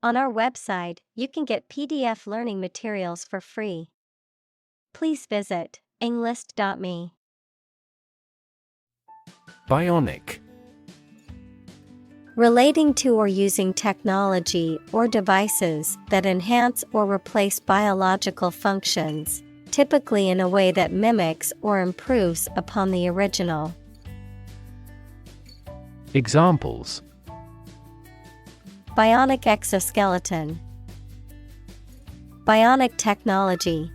On our website, you can get PDF learning materials for free. Please visit englist.me. Bionic. Relating to or using technology or devices that enhance or replace biological functions, typically in a way that mimics or improves upon the original. Examples: Bionic exoskeleton. Bionic technology.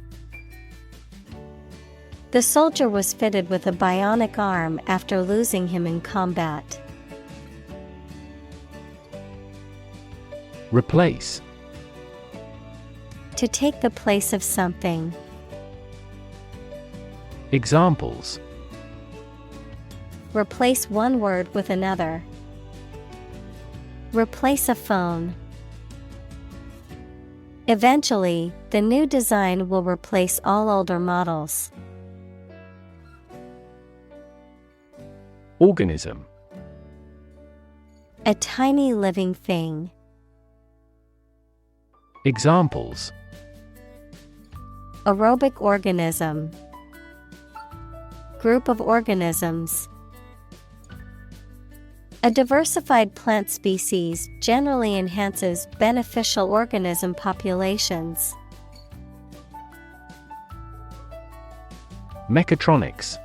The soldier was fitted with a bionic arm after losing him in combat. Replace. To take the place of something. Examples: Replace one word with another. Replace a phone. Eventually, the new design will replace all older models. Organism. A tiny living thing. Examples: Aerobic organism. Group of organisms. A diversified plant species generally enhances beneficial organism populations. Mechatronics.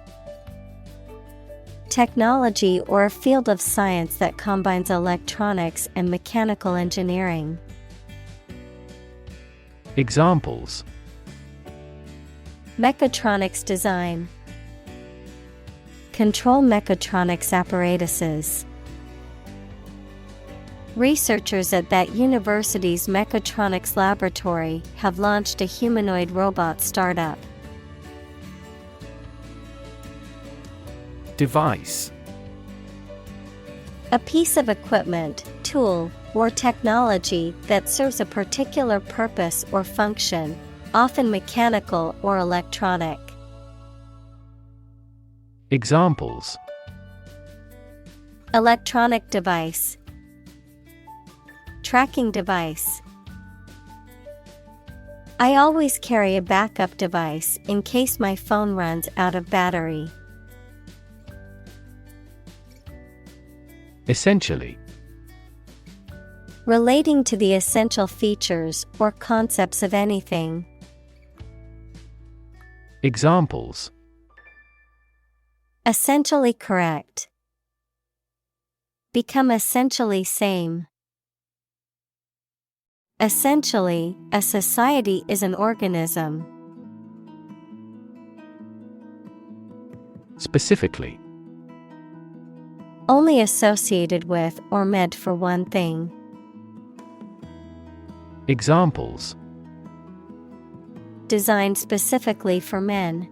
Technology or a field of science that combines electronics and mechanical engineering. Examples: Mechatronics design. Control mechatronics apparatuses. Researchers at that university's mechatronics laboratory have launched a humanoid robot startup. Device. A piece of equipment, tool, or technology that serves a particular purpose or function, often mechanical or electronic. Examples: Electronic device. Tracking device. I always carry a backup device in case my phone runs out of battery. Essentially. Relating to the essential features or concepts of anything. Examples: Essentially correct. Become essentially same. Essentially, a society is an organism. Specifically. Only associated with or meant for one thing. Examples: Designed specifically for men.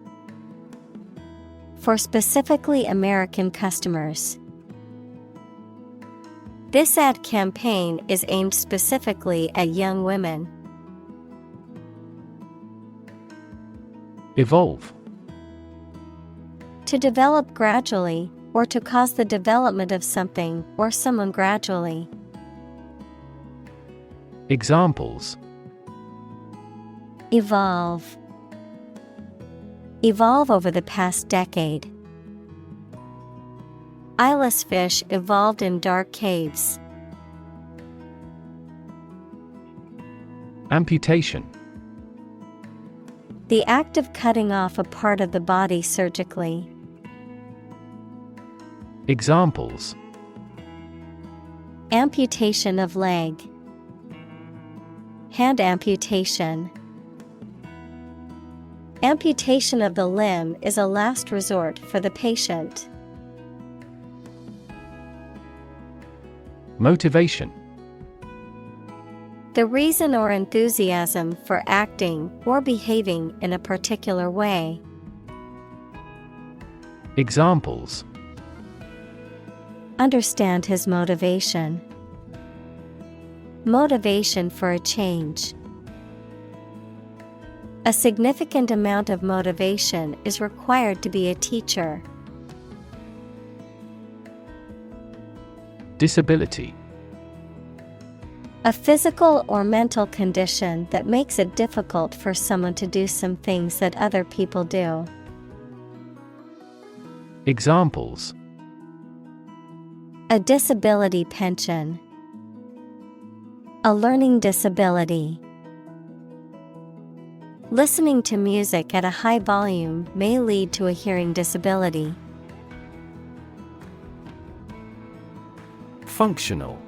For specifically American customers. This ad campaign is aimed specifically at young women. Evolve. To develop gradually, or to cause the development of something or someone gradually. Examples: Evolve. Evolve over the past decade. Eyeless fish evolved in dark caves. Amputation. The act of cutting off a part of the body surgically. Examples: Amputation of leg. Hand amputation. Amputation of the limb is a last resort for the patient. Motivation. The reason or enthusiasm for acting or behaving in a particular way. Examples: Understand his motivation. Motivation for a change. A significant amount of motivation is required to be a teacher. Disability. A physical or mental condition that makes it difficult for someone to do some things that other people do. Examples: A disability pension. A learning disability. Listening to music at a high volume may lead to a hearing disability. Functional.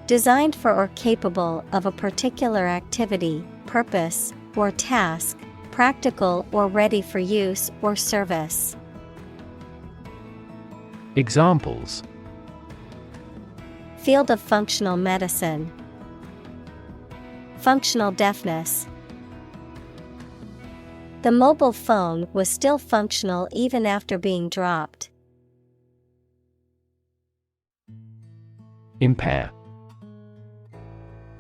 Designed for or capable of a particular activity, purpose, or task, practical or ready for use or service. Examples: Field of functional medicine. Functional deafness. The mobile phone was still functional even after being dropped. Impair.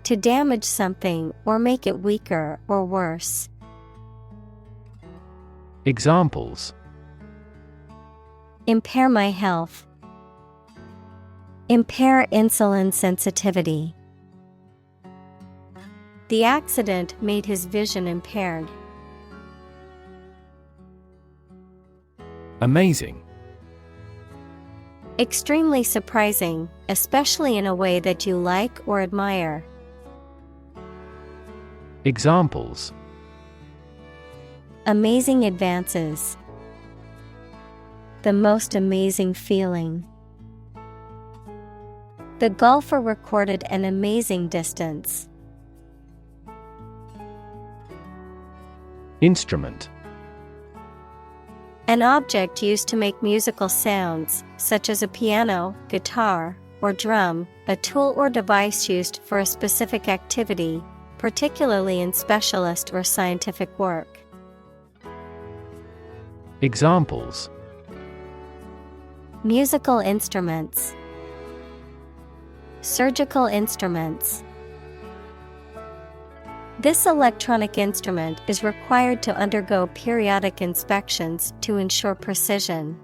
To damage something or make it weaker or worse. Examples: Impair my health. Impair insulin sensitivity. The accident made his vision impaired. Amazing. Extremely surprising, especially in a way that you like or admire. Examples: Amazing advances. The most amazing feeling. The golfer recorded an amazing distance. Instrument. An object used to make musical sounds, such as a piano, guitar, or drum, a tool or device used for a specific activity, particularly in specialist or scientific work. Examples: Musical instruments. Surgical instruments. This electronic instrument is required to undergo periodic inspections to ensure precision.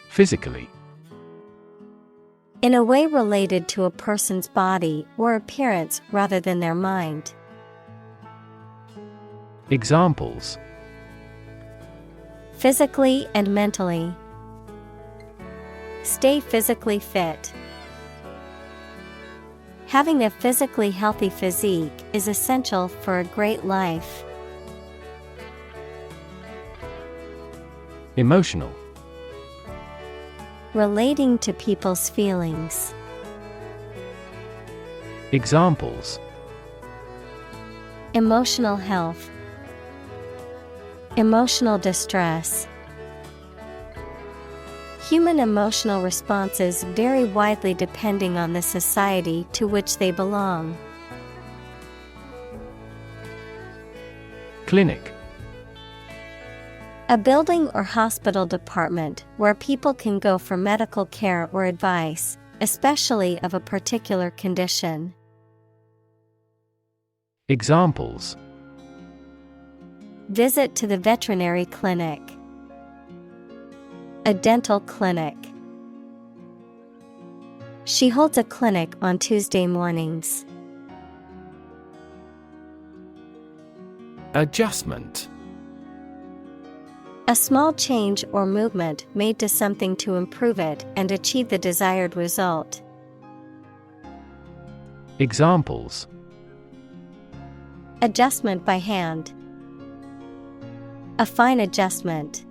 Physically. In a way related to a person's body or appearance rather than their mind. Examples: Physically and mentally. Stay physically fit. Having a physically healthy physique is essential for a great life. Emotional. Relating to people's feelings. Examples: Emotional health. Emotional distress. Human emotional responses vary widely depending on the society to which they belong. Clinic. A building or hospital department where people can go for medical care or advice, especially of a particular condition. Examples: Visit to the veterinary clinic. A dental clinic. She holds a clinic on Tuesday mornings. Adjustment. A small change or movement made to something to improve it and achieve the desired result. Examples: Adjustment by hand. A fine adjustment.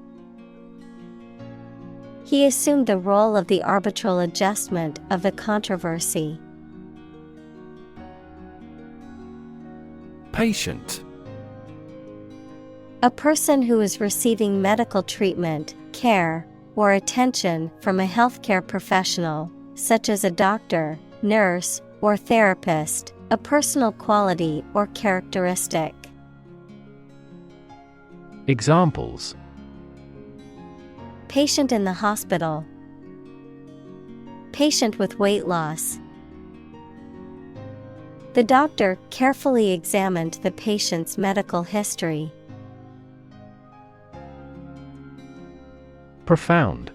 He assumed the role of the arbitral adjustment of the controversy. Patient. A person who is receiving medical treatment, care, or attention from a healthcare professional, such as a doctor, nurse, or therapist, a personal quality or characteristic. Examples: Patient in the hospital. Patient with weight loss. The doctor carefully examined the patient's medical history. Profound.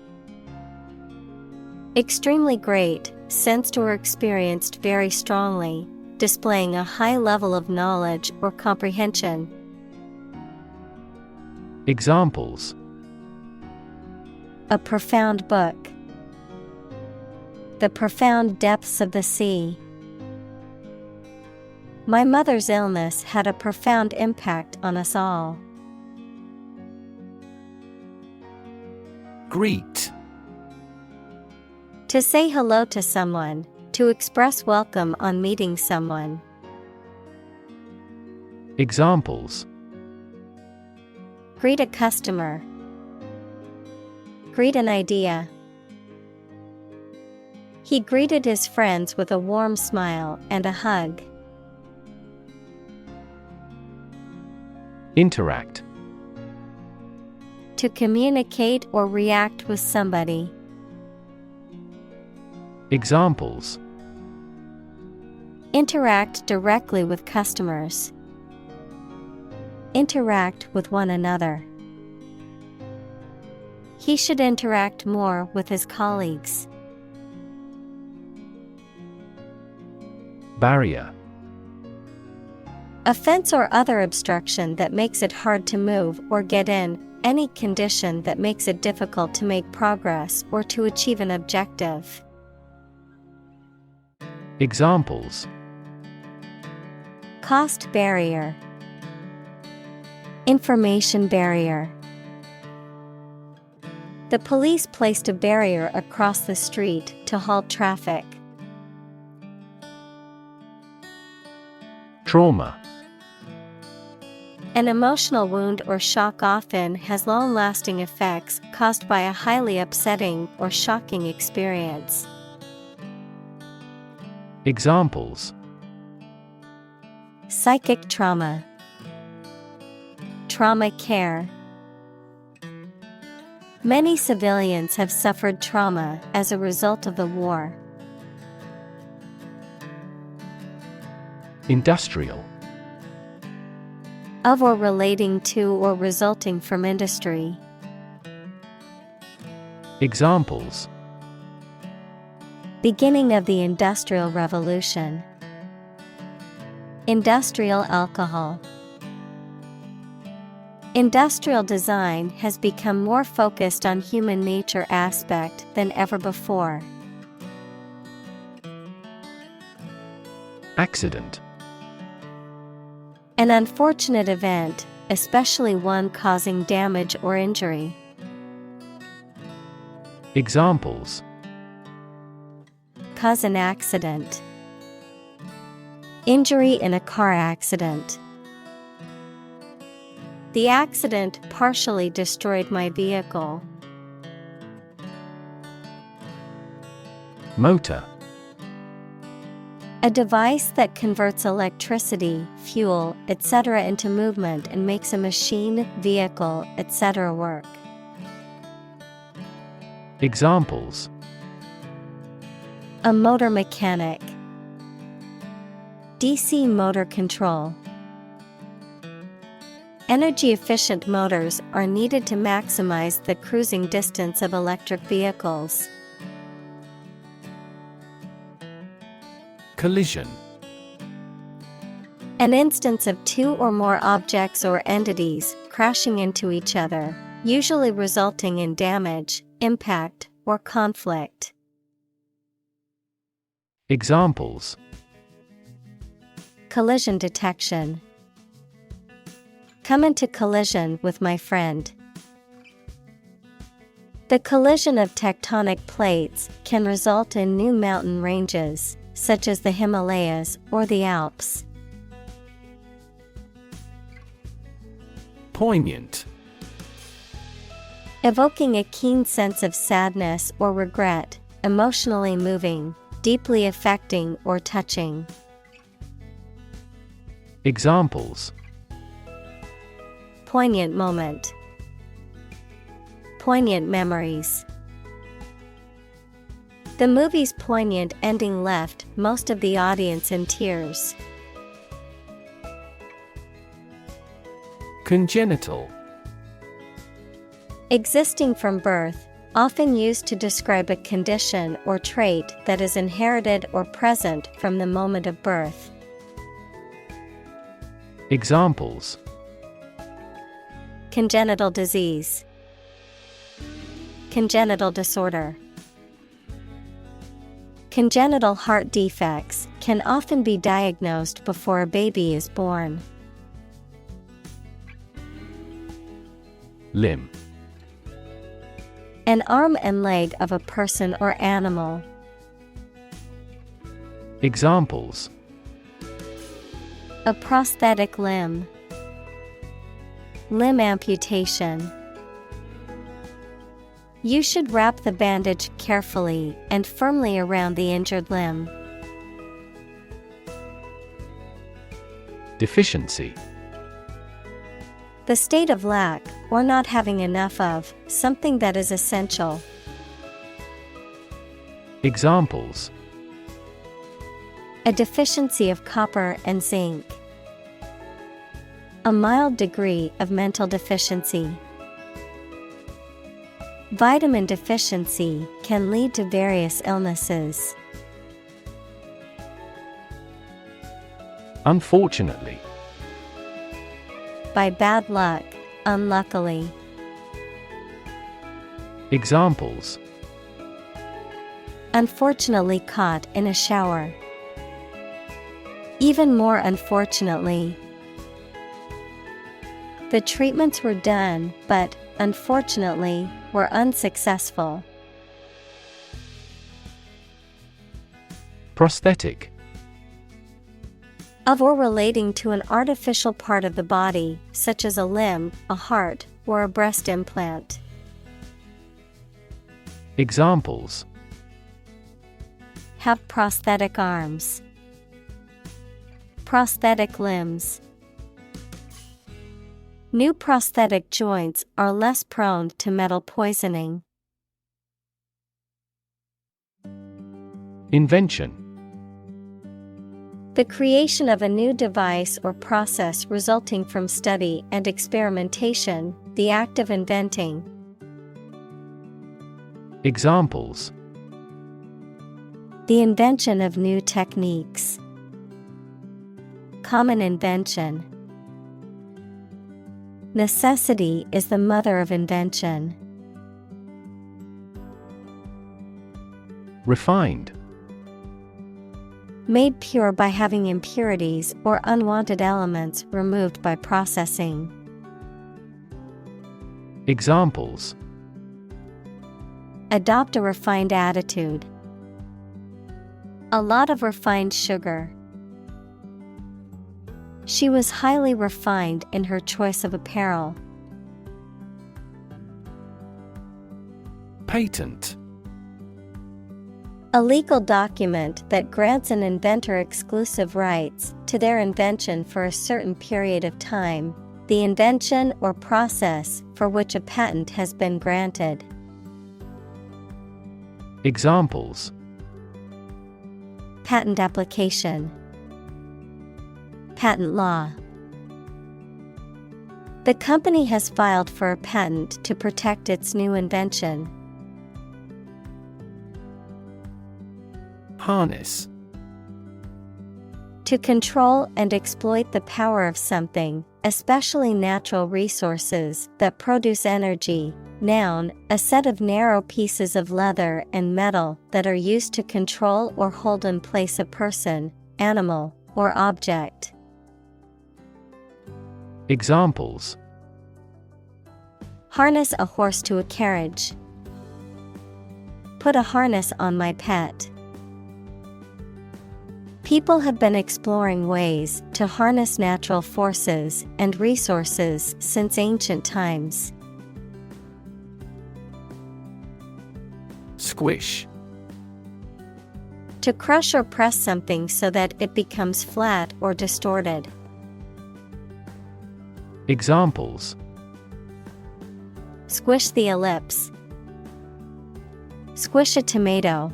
Extremely great, sensed or experienced very strongly, displaying a high level of knowledge or comprehension. Examples: A profound book. The profound depths of the sea. My mother's illness had a profound impact on us all. Greet. To say hello to someone, to express welcome on meeting someone. Examples: Greet a customer. Greet an idea. He greeted his friends with a warm smile and a hug. Interact. To communicate or react with somebody. Examples: Interact directly with customers. Interact with one another. He should interact more with his colleagues. Barrier. A fence or other obstruction that makes it hard to move or get in, any condition that makes it difficult to make progress or to achieve an objective. Examples: Cost barrier. Information barrier. The police placed a barrier across the street to halt traffic. Trauma. An emotional wound or shock often has long-lasting effects caused by a highly upsetting or shocking experience. Examples: Psychic trauma. Trauma care. Many civilians have suffered trauma as a result of the war. Industrial. Of or relating to or resulting from industry. Examples: Beginning of the Industrial Revolution. Industrial alcohol. Industrial design has become more focused on human nature aspect than ever before. Accident. An unfortunate event, especially one causing damage or injury. Examples: Cause an accident. Injury in a car accident. The accident partially destroyed my vehicle. Motor. A device that converts electricity, fuel, etc. into movement and makes a machine, vehicle, etc. work. Examples: A motor mechanic. DC motor control. Energy-efficient motors are needed to maximize the cruising distance of electric vehicles. Collision. An instance of two or more objects or entities crashing into each other, usually resulting in damage, impact, or conflict. Examples: Collision detection. Come into collision with my friend. The collision of tectonic plates can result in new mountain ranges, such as the Himalayas or the Alps. Poignant. Evoking a keen sense of sadness or regret, emotionally moving, deeply affecting or touching. Examples: Poignant moment. Poignant memories. The movie's poignant ending left most of the audience in tears. Congenital. Existing from birth, Often used to describe a condition or trait that is inherited or present from the moment of birth. Examples: Congenital disease, congenital disorder. Congenital heart defects can often be diagnosed before a baby is born. Limb. An arm and leg of a person or animal. Examples: A prosthetic limb, limb amputation. You should wrap the bandage carefully and firmly around the injured limb. Deficiency. The state of lack, or not having enough of, something that is essential. Examples: A deficiency of copper and zinc. A mild degree of mental deficiency. Vitamin deficiency can lead to various illnesses. Unfortunately. By bad luck, unluckily. Examples: Unfortunately caught in a shower. Even more unfortunately. The treatments were done, but, unfortunately, were unsuccessful. Prosthetic. Of or relating to an artificial part of the body, such as a limb, a heart, or a breast implant. Examples: Have prosthetic arms. Prosthetic limbs. New prosthetic joints are less prone to metal poisoning. Invention. The creation of a new device or process resulting from study and experimentation, the act of inventing. Examples: The invention of new techniques. Common invention. Necessity is the mother of invention. Refined. Made pure by having impurities or unwanted elements removed by processing. Examples: Adopt a refined attitude. A lot of refined sugar. She was highly refined in her choice of apparel. Patent. A legal document that grants an inventor exclusive rights to their invention for a certain period of time, the invention or process for which a patent has been granted. Examples: Patent application. Patent law. The company has filed for a patent to protect its new invention. Harness. To control and exploit the power of something, especially natural resources that produce energy. Noun, a set of narrow pieces of leather and metal that are used to control or hold in place a person, animal, or object. Examples: Harness a horse to a carriage. Put a harness on my pet. People have been exploring ways to harness natural forces and resources since ancient times. Squish. To crush or press something so that it becomes flat or distorted. Examples: Squish the ellipse. Squish a tomato.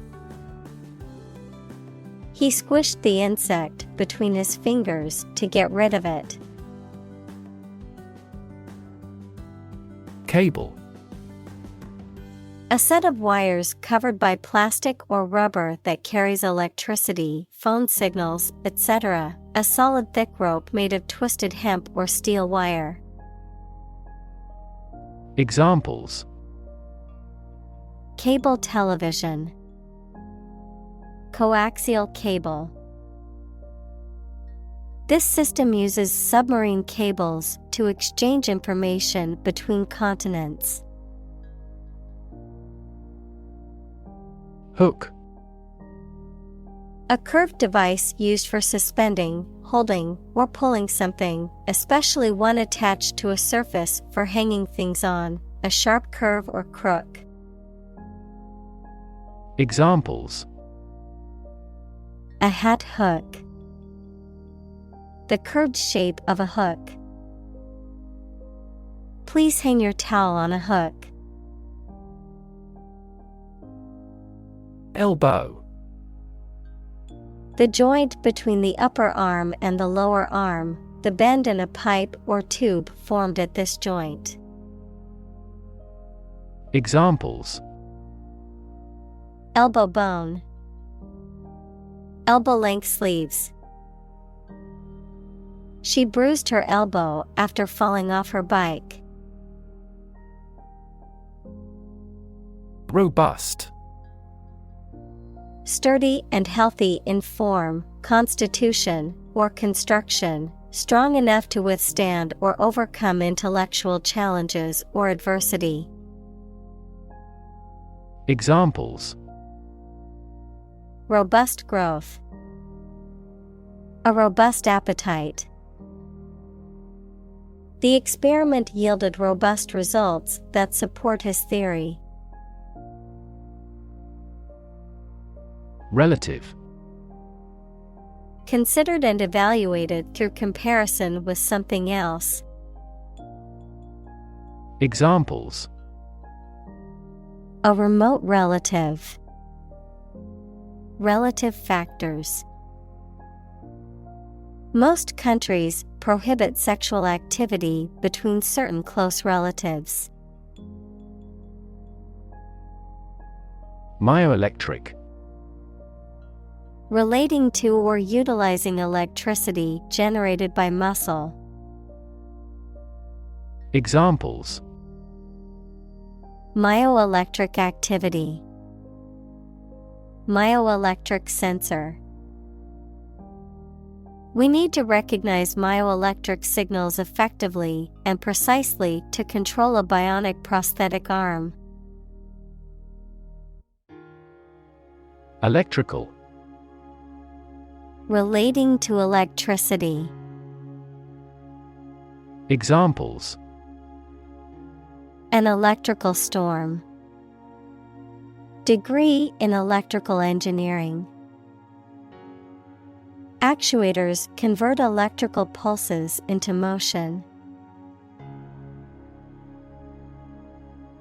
He squished the insect between his fingers to get rid of it. Cable. A set of wires covered by plastic or rubber that carries electricity, phone signals, etc. A solid thick rope made of twisted hemp or steel wire. Examples: Cable television. Coaxial cable. This system uses submarine cables to exchange information between continents. Hook. A curved device used for suspending, holding, or pulling something, especially one attached to a surface for hanging things on, a sharp curve or crook. Examples: A hat hook. The curved shape of a hook. Please hang your towel on a hook. Elbow. The joint between the upper arm and the lower arm, the bend in a pipe or tube formed at this joint. Examples: Elbow bone. Elbow-length sleeves. She bruised her elbow after falling off her bike. Robust. Sturdy and healthy in form, constitution, or construction, strong enough to withstand or overcome intellectual challenges or adversity. Examples: Robust growth. A robust appetite. The experiment yielded robust results that support his theory. Relative. Considered and evaluated through comparison with something else. Examples: A remote relative. Relative factors. Most countries prohibit sexual activity between certain close relatives. Myoelectric. Relating to or utilizing electricity generated by muscle. Examples: Myoelectric activity. Myoelectric sensor. We need to recognize myoelectric signals effectively and precisely to control a bionic prosthetic arm. Electrical. Relating to electricity. Examples: An electrical storm. Degree in electrical engineering. Actuators convert electrical pulses into motion.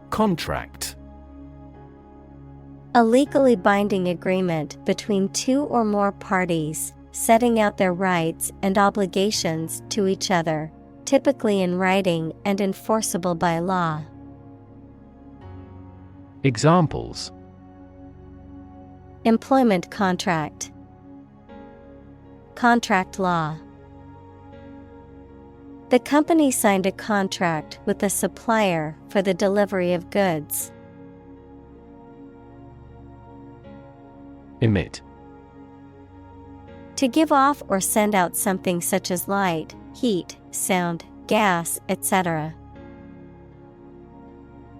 Contract. A legally binding agreement between two or more parties, setting out their rights and obligations to each other, typically in writing and enforceable by law. Examples: Employment contract. Contract law. The company signed a contract with a supplier for the delivery of goods. Emit. To give off or send out something such as light, heat, sound, gas, etc.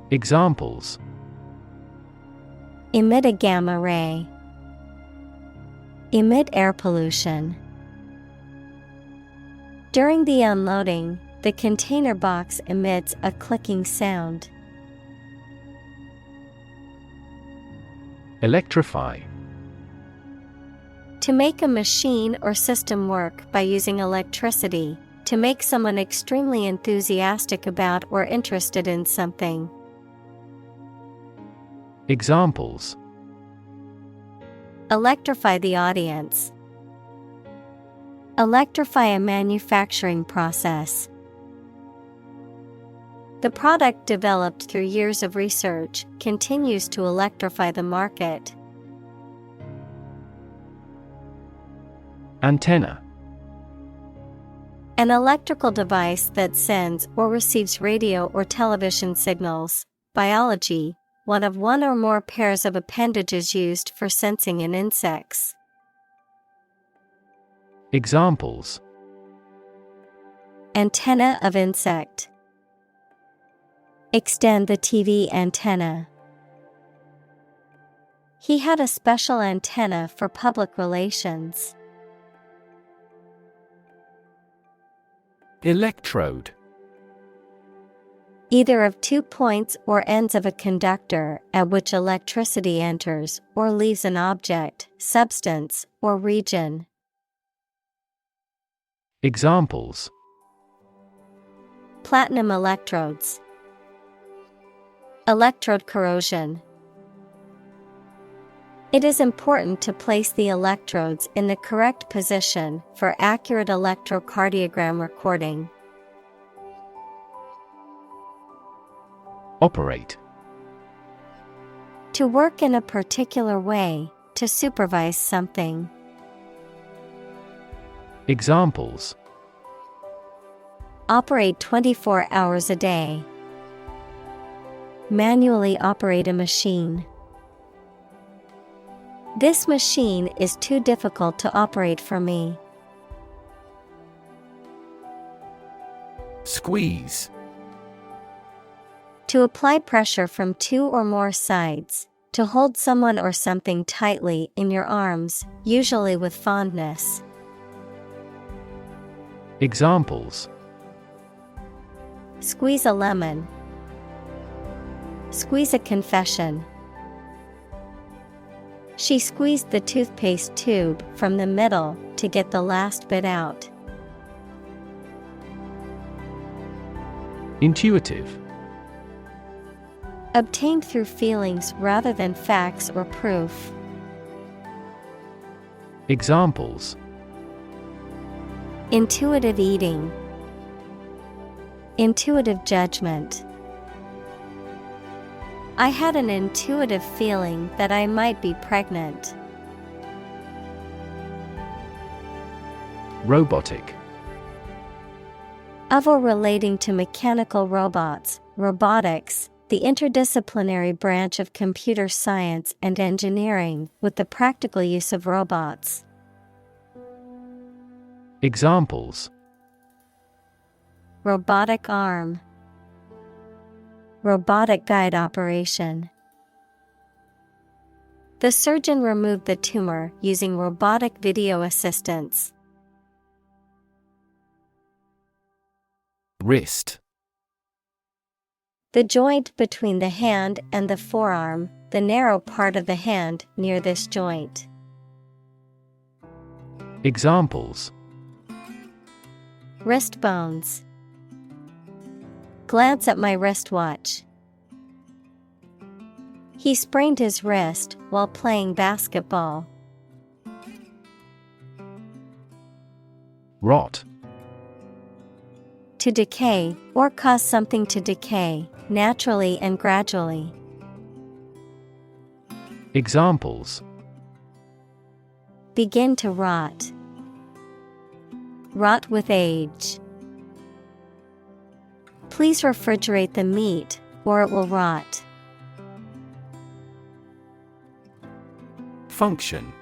Examples: Emit a gamma ray. Emit air pollution. During the unloading, the container box emits a clicking sound. Electrify. To make a machine or system work by using electricity, to make someone extremely enthusiastic about or interested in something. Examples: Electrify the audience. Electrify a manufacturing process. The product developed through years of research continues to electrify the market. Antenna. An electrical device that sends or receives radio or television signals. Biology, one of one or more pairs of appendages used for sensing in insects. Examples: Antenna of insect. Extend the TV antenna. He had a special antenna for public relations. Electrode. Either of 2 points or ends of a conductor at which electricity enters or leaves an object, substance, or region. Examples: Platinum electrodes. Electrode corrosion. It is important to place the electrodes in the correct position for accurate electrocardiogram recording. Operate. To work in a particular way, to supervise something. Examples: Operate 24 hours a day. Manually operate a machine. This machine is too difficult to operate for me. Squeeze. To apply pressure from 2 or more sides, to hold someone or something tightly in your arms, usually with fondness. Examples: Squeeze a lemon. Squeeze a confession. She squeezed the toothpaste tube from the middle to get the last bit out. Intuitive. Obtained through feelings rather than facts or proof. Examples: Intuitive eating. Intuitive judgment. I had an intuitive feeling that I might be pregnant. Robotic. Of or relating to mechanical robots, robotics, the interdisciplinary branch of computer science and engineering with the practical use of robots. Examples: Robotic arm. Robotic guide operation. The surgeon removed the tumor using robotic video assistance. Wrist. The joint between the hand and the forearm, the narrow part of the hand near this joint. Examples: Wrist bones. Glance at my wristwatch. He sprained his wrist while playing basketball. Rot. To decay, or cause something to decay, naturally and gradually. Examples: Begin to rot. Rot with age. Please refrigerate the meat, or it will rot. Function.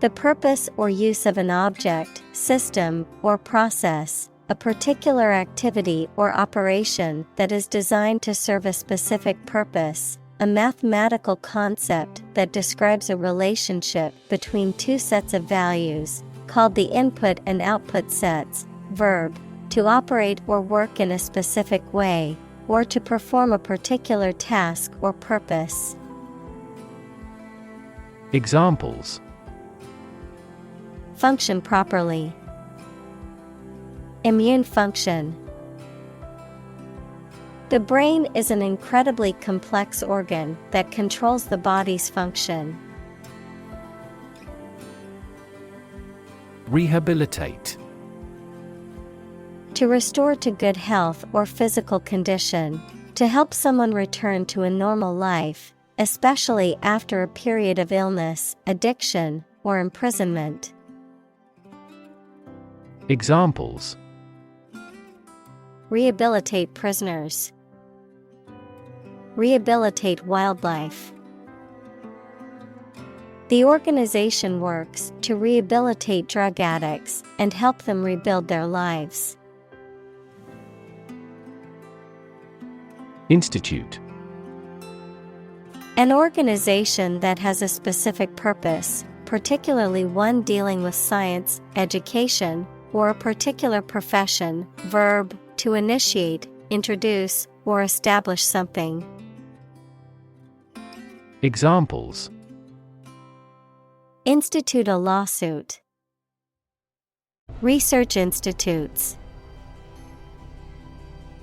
The purpose or use of an object, system, or process, a particular activity or operation that is designed to serve a specific purpose, a mathematical concept that describes a relationship between two sets of values, called the input and output sets. Verb, to operate or work in a specific way, or to perform a particular task or purpose. Examples: Function properly. Immune function. The brain is an incredibly complex organ that controls the body's function. Rehabilitate. To restore to good health or physical condition. To help someone return to a normal life, especially after a period of illness, addiction, or imprisonment. Examples: Rehabilitate prisoners. Rehabilitate wildlife. The organization works to rehabilitate drug addicts and help them rebuild their lives. Institute. An organization that has a specific purpose, particularly one dealing with science, education, or a particular profession. Verb, to initiate, introduce, or establish something. Examples: Institute a lawsuit. Research institutes.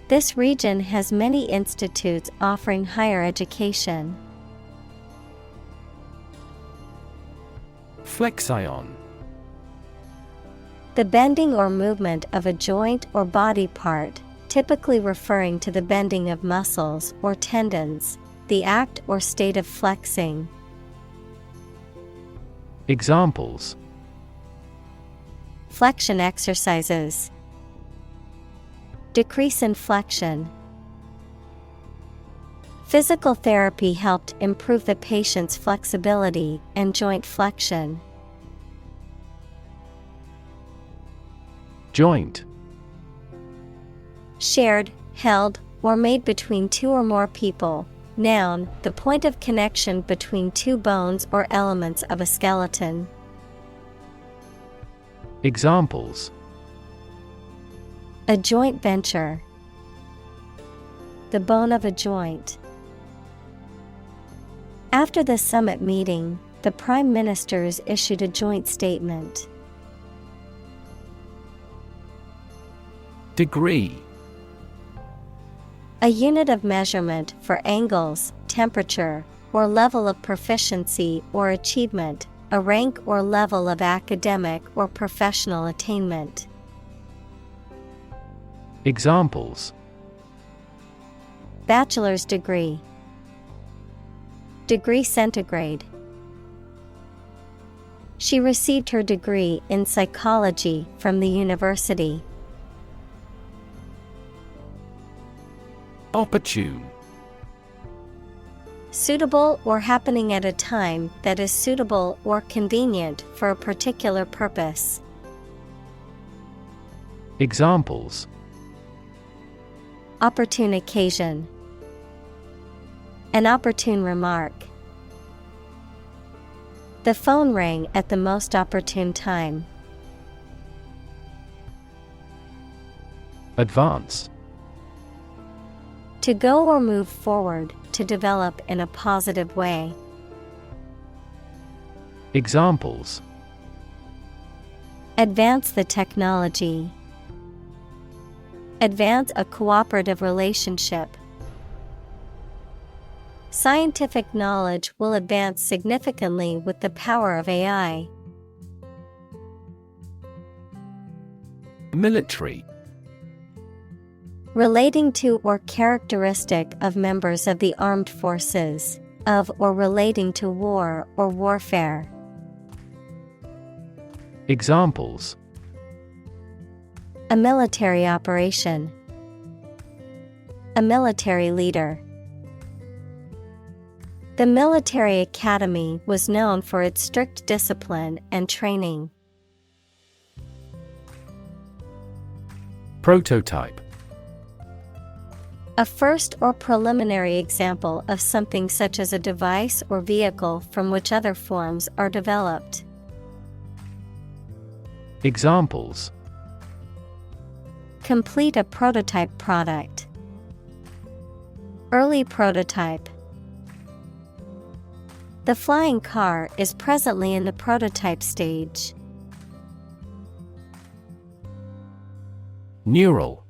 This region has many institutes offering higher education. Flexion. The bending or movement of a joint or body part, typically referring to the bending of muscles or tendons, the act or state of flexing. Examples: Flexion exercises. Decrease in flexion. Physical therapy helped improve the patient's flexibility and joint flexion. Joint. Shared, held, or made between two or more people. Noun, the point of connection between two bones or elements of a skeleton. Examples: A joint venture. The bone of a joint. After the summit meeting, the prime ministers issued a joint statement. Degree. A unit of measurement for angles, temperature, or level of proficiency or achievement, a rank or level of academic or professional attainment. Examples: Bachelor's degree. Degree centigrade. She received her degree in psychology from the university. Opportune. Suitable or happening at a time that is suitable or convenient for a particular purpose. Examples: Opportune occasion. An opportune remark. The phone rang at the most opportune time. Advance. To go or move forward, to develop in a positive way. Examples: Advance the technology. Advance a cooperative relationship. Scientific knowledge will advance significantly with the power of AI. Military. Relating to or characteristic of members of the armed forces, of or relating to war or warfare. Examples: A military operation. A military leader. The military academy was known for its strict discipline and training. Prototype. A first or preliminary example of something such as a device or vehicle from which other forms are developed. Examples: Complete a prototype product. Early prototype. The flying car is presently in the prototype stage. Neural.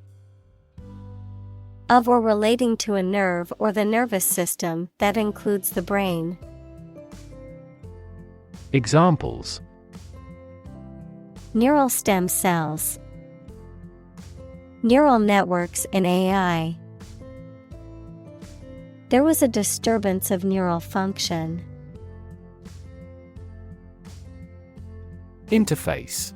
Of or relating to a nerve or the nervous system that includes the brain. Examples: Neural stem cells. Neural networks in AI. There was a disturbance of neural function. Interface.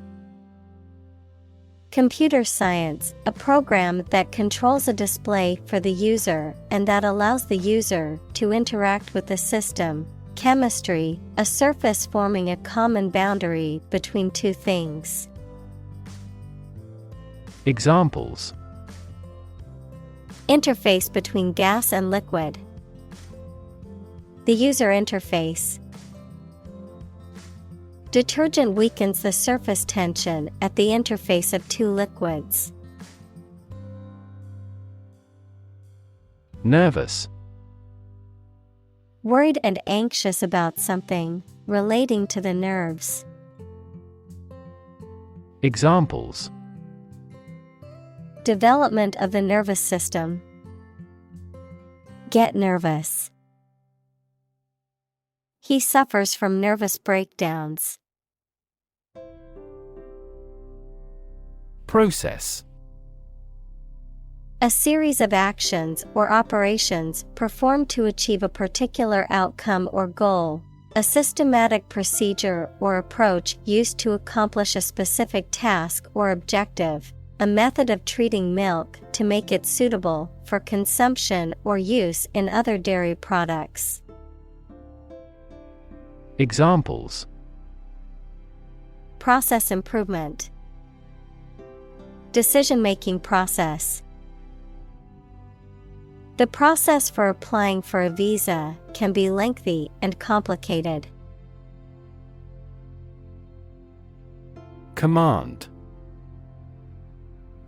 Computer science, a program that controls a display for the user and that allows the user to interact with the system. Chemistry, a surface forming a common boundary between two things. Examples. Interface between gas and liquid. The user interface. Detergent weakens the surface tension at the interface of two liquids. Nervous. Worried and anxious about something, relating to the nerves. Examples. Development of the nervous system. Get nervous. He suffers from nervous breakdowns. Process. A series of actions or operations performed to achieve a particular outcome or goal. A systematic procedure or approach used to accomplish a specific task or objective. A method of treating milk to make it suitable for consumption or use in other dairy products. Examples. Process improvement. Decision-making process. The process for applying for a visa can be lengthy and complicated. Command.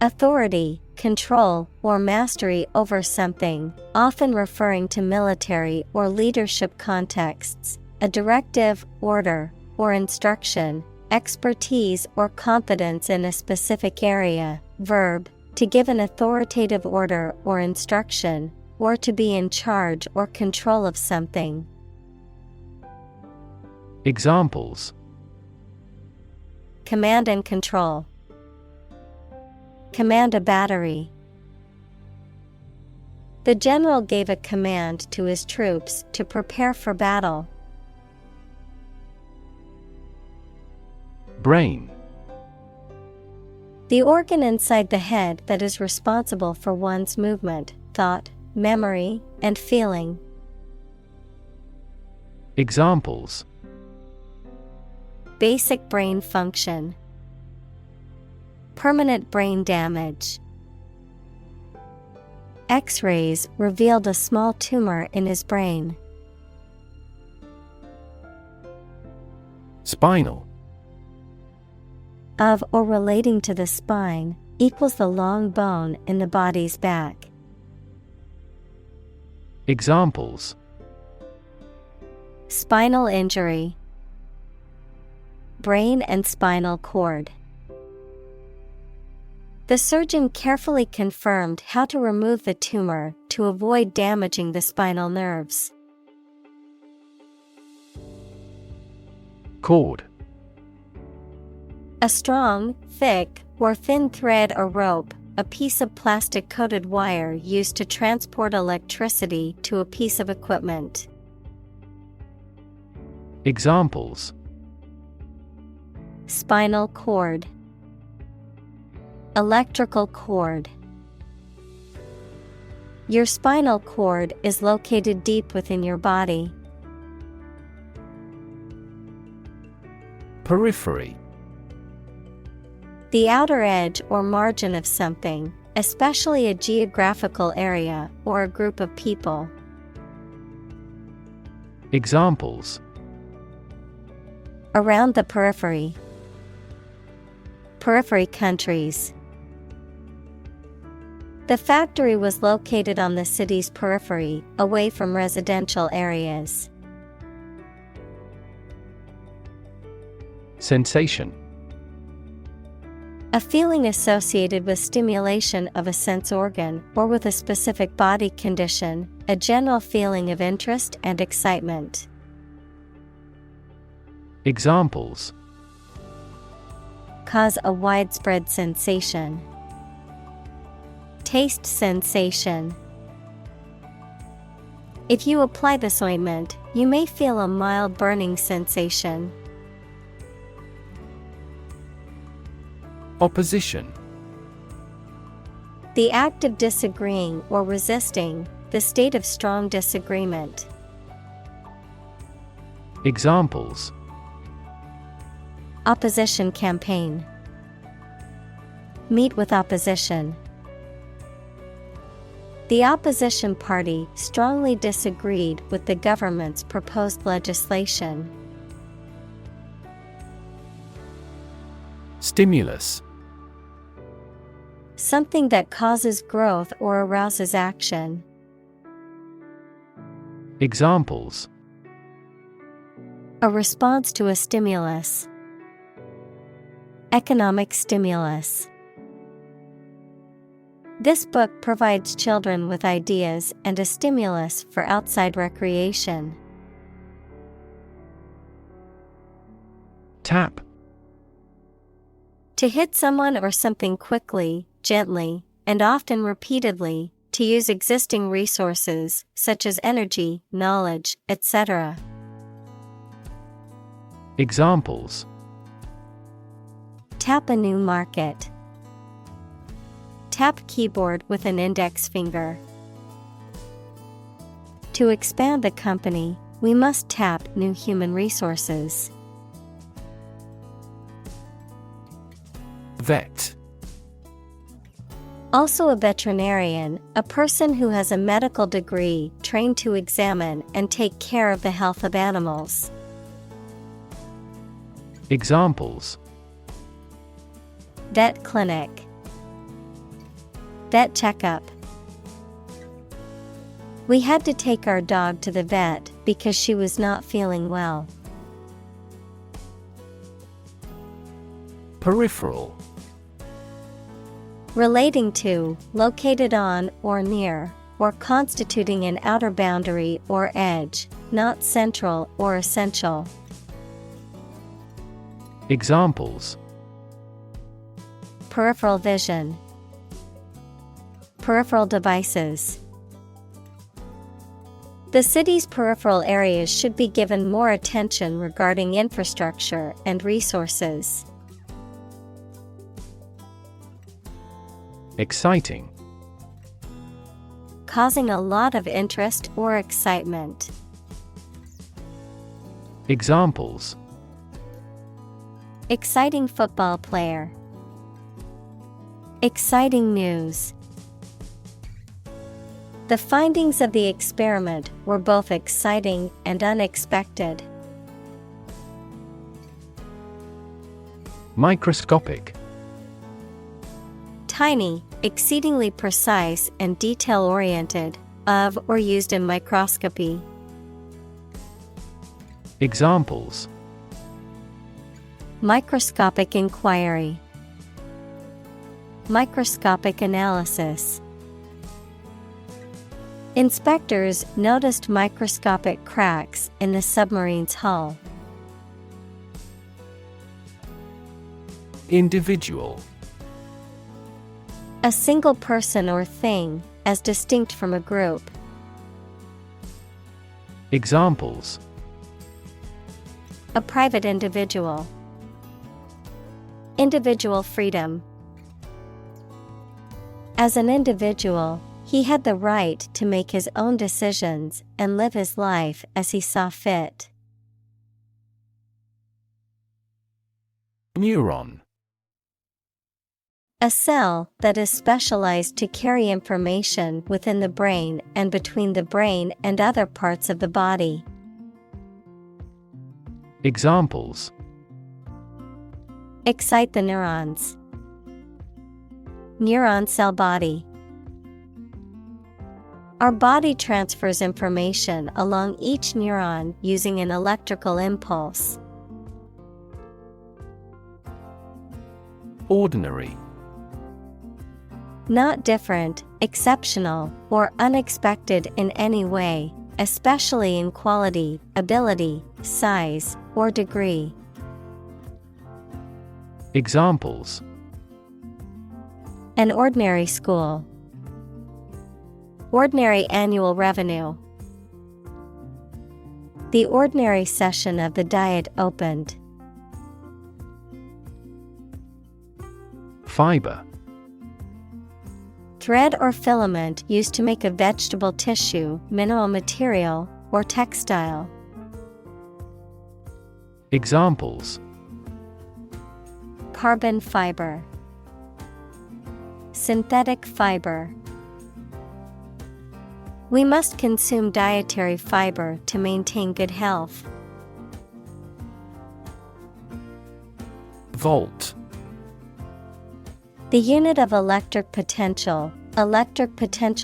Authority, control, or mastery over something, often referring to military or leadership contexts. A directive, order, or instruction. Expertise or competence in a specific area. Verb, to give an authoritative order or instruction, or to be in charge or control of something. Examples. Command and control. Command a battery. The general gave a command to his troops to prepare for battle. Brain. The organ inside the head that is responsible for one's movement, thought, memory, and feeling. Examples. Basic brain function. Permanent brain damage. X-rays revealed a small tumor in his brain. Spinal. Of or relating to the spine, equals the long bone in the body's back. Examples. Spinal injury. Brain and spinal cord. The surgeon carefully confirmed how to remove the tumor to avoid damaging the spinal nerves. Cord. A strong, thick, or thin thread or rope, a piece of plastic-coated wire used to transport electricity to a piece of equipment. Examples. Spinal cord. Electrical cord. Your spinal cord is located deep within your body. Periphery. The outer edge or margin of something, especially a geographical area or a group of people. Examples. Around the periphery. Periphery countries. The factory was located on the city's periphery, away from residential areas. Sensation. A feeling associated with stimulation of a sense organ or with a specific body condition, a general feeling of interest and excitement. Examples. Cause a widespread sensation. taste sensation. If you apply this ointment, you may feel a mild burning sensation. Opposition. The act of disagreeing or resisting, the state of strong disagreement. Examples: Opposition campaign. Meet with opposition. The opposition party strongly disagreed with the government's proposed legislation. Stimulus. Something that causes growth or arouses action. Examples: A response to a stimulus. Economic stimulus. This book provides children with ideas and a stimulus for outside recreation. Tap. To hit someone or something quickly, gently, and often repeatedly, to use existing resources, such as energy, knowledge, etc. Examples: Tap a new market. Tap keyboard with an index finger. To expand the company, we must tap new human resources. Vet. Also a veterinarian, a person who has a medical degree trained to examine and take care of the health of animals. Examples: Vet clinic. Vet checkup. We had to take our dog to the vet because she was not feeling well. Peripheral. Relating to, located on or near, or constituting an outer boundary or edge, not central or essential. Examples: Peripheral vision. Peripheral devices. The city's peripheral areas should be given more attention regarding infrastructure and resources. Exciting. Causing a lot of interest or excitement. Examples: Exciting football player. Exciting news. The findings of the experiment were both exciting and unexpected. Microscopic. Tiny, exceedingly precise and detail-oriented, of or used in microscopy. Examples: Microscopic inquiry. Microscopic analysis. Inspectors noticed microscopic cracks in the submarine's hull. Individual. A single person or thing, as distinct from a group. Examples: A private individual. Individual freedom. As an individual, he had the right to make his own decisions and live his life as he saw fit. Neuron. A cell that is specialized to carry information within the brain and between the brain and other parts of the body. Examples: Excite the neurons. Neuron cell body. Our body transfers information along each neuron using an electrical impulse. Ordinary. Not different, exceptional, or unexpected in any way, especially in quality, ability, size, or degree. Examples: An ordinary school. Ordinary annual revenue. The ordinary session of the Diet opened. Fiber. Thread or filament used to make a vegetable tissue, mineral material, or textile. Examples: Carbon fiber. Synthetic fiber. We must consume dietary fiber to maintain good health. Volt. The unit of electric potential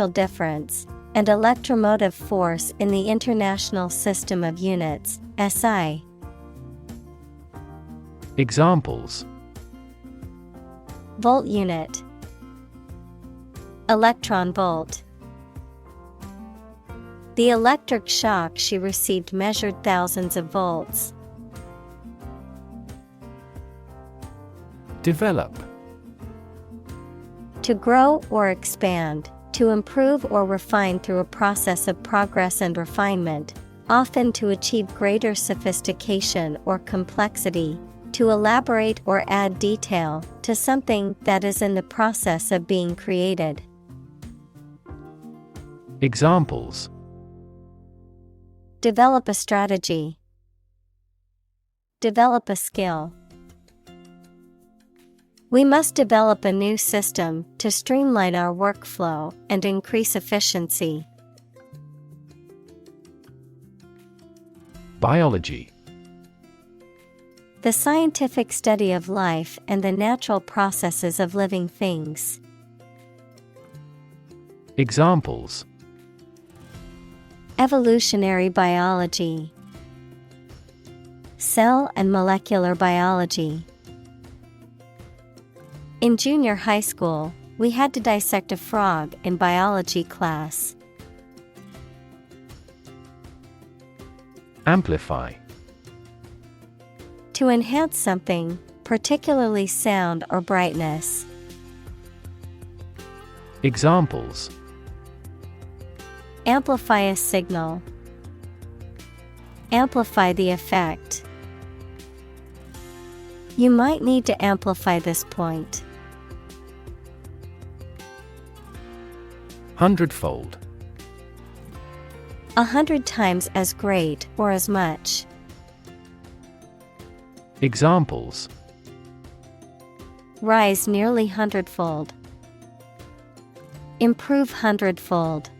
difference, and electromotive force in the International System of Units, SI. Examples: Volt unit. Electron volt. The electric shock she received measured thousands of volts. Develop. To grow or expand, to improve or refine through a process of progress and refinement, often to achieve greater sophistication or complexity, to elaborate or add detail to something that is in the process of being created. Examples: Develop a strategy. Develop a skill. We must develop a new system to streamline our workflow and increase efficiency. Biology. The scientific study of life and the natural processes of living things. Examples: Evolutionary biology. Cell and molecular biology. In junior high school, we had to dissect a frog in biology class. Amplify. To enhance something, particularly sound or brightness. Examples: Amplify a signal. Amplify the effect. You might need to amplify this point. Hundredfold. 100 times as great or as much. Examples: Rise nearly hundredfold. Improve hundredfold.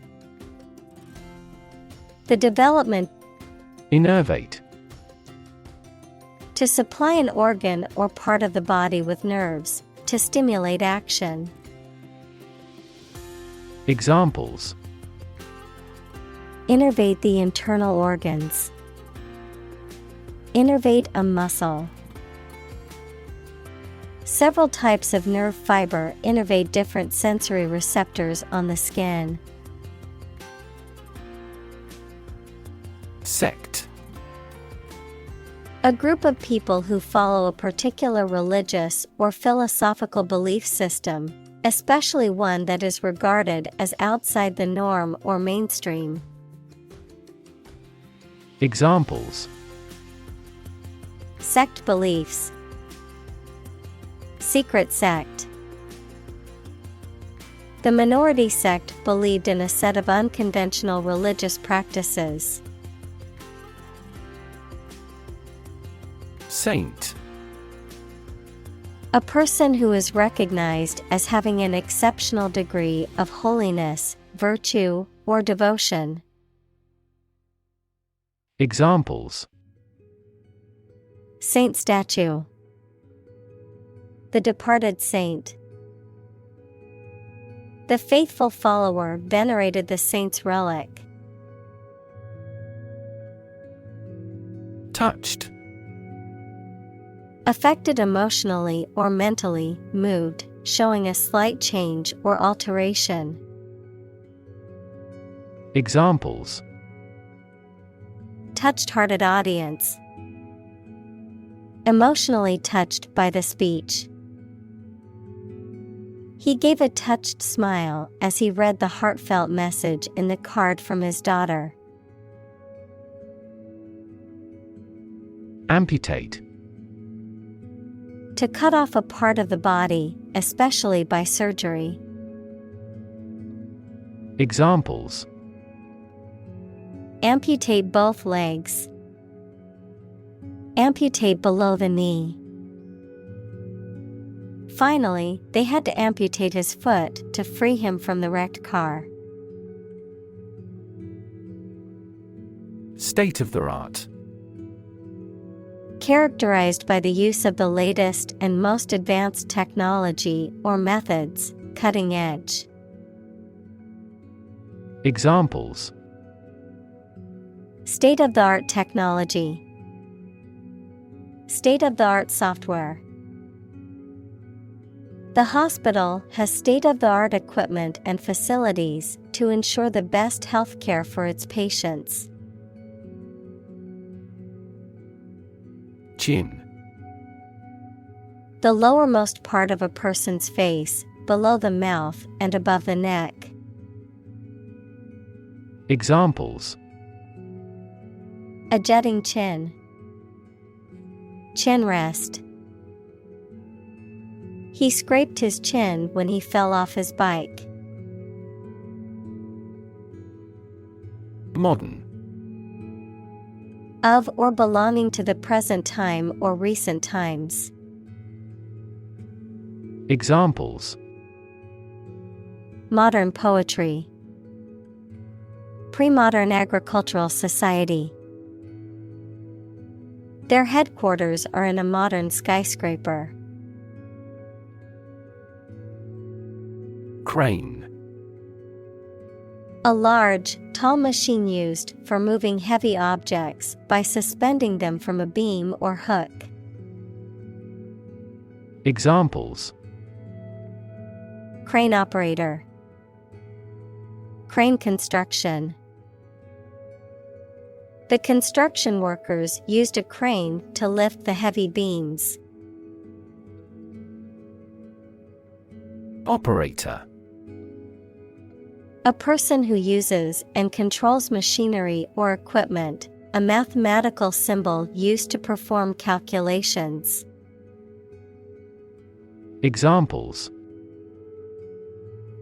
The development. Innervate. To supply an organ or part of the body with nerves, to stimulate action. Examples: Innervate the internal organs. Innervate a muscle. Several types of nerve fiber innervate different sensory receptors on the skin. Sect. A group of people who follow a particular religious or philosophical belief system, especially one that is regarded as outside the norm or mainstream. Examples: Sect beliefs. Secret sect. The minority sect believed in a set of unconventional religious practices. Saint. A person who is recognized as having an exceptional degree of holiness, virtue, or devotion. Examples: Saint statue. The departed saint. The faithful follower venerated the saint's relic. Touched. Affected emotionally or mentally, moved, showing a slight change or alteration. Examples: Touched-hearted audience. Emotionally touched by the speech. He gave a touched smile as he read the heartfelt message in the card from his daughter. Amputate. To cut off a part of the body, especially by surgery. Examples: Amputate both legs. Amputate below the knee. Finally, they had to amputate his foot to free him from the wrecked car. State-of-the-art. Characterized by the use of the latest and most advanced technology or methods, cutting edge. Examples: State-of-the-art technology. State-of-the-art software. The hospital has state-of-the-art equipment and facilities to ensure the best health care for its patients. Chin. The lowermost part of a person's face, below the mouth and above the neck. Examples: A jutting chin. Chin rest. He scraped his chin when he fell off his bike. Modern. Of or belonging to the present time or recent times. Examples: Modern poetry. Pre-modern agricultural society. Their headquarters are in a modern skyscraper. Crane. A large, tall machine used for moving heavy objects by suspending them from a beam or hook. Examples: Crane operator. Crane construction. The construction workers used a crane to lift the heavy beams. Operator. A person who uses and controls machinery or equipment, a mathematical symbol used to perform calculations. Examples: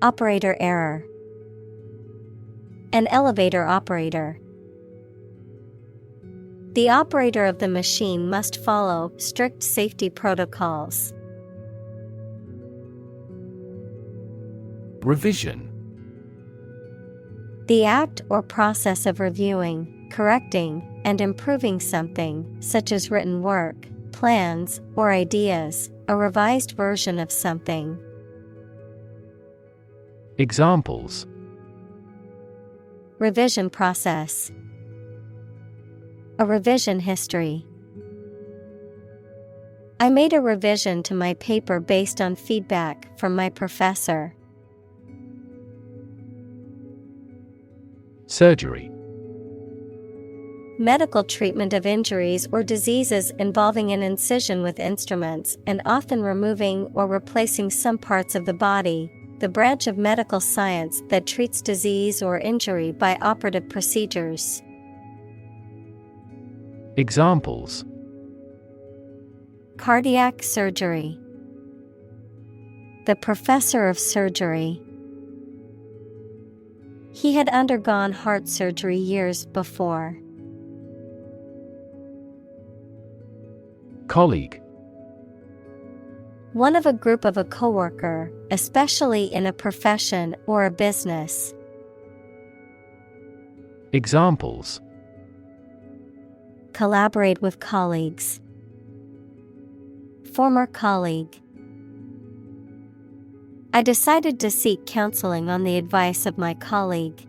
Operator error. An elevator operator. The operator of the machine must follow strict safety protocols. Revision. The act or process of reviewing, correcting, and improving something, such as written work, plans, or ideas, a revised version of something. Examples: Revision process. A revision history. I made a revision to my paper based on feedback from my professor. Surgery. Medical treatment of injuries or diseases involving an incision with instruments and often removing or replacing some parts of the body, the branch of medical science that treats disease or injury by operative procedures. Examples: Cardiac surgery. The professor of surgery. He had undergone heart surgery years before. Colleague. One of a group of a coworker, especially in a profession or a business. Examples: Collaborate with colleagues. Former colleague. I decided to seek counseling on the advice of my colleague.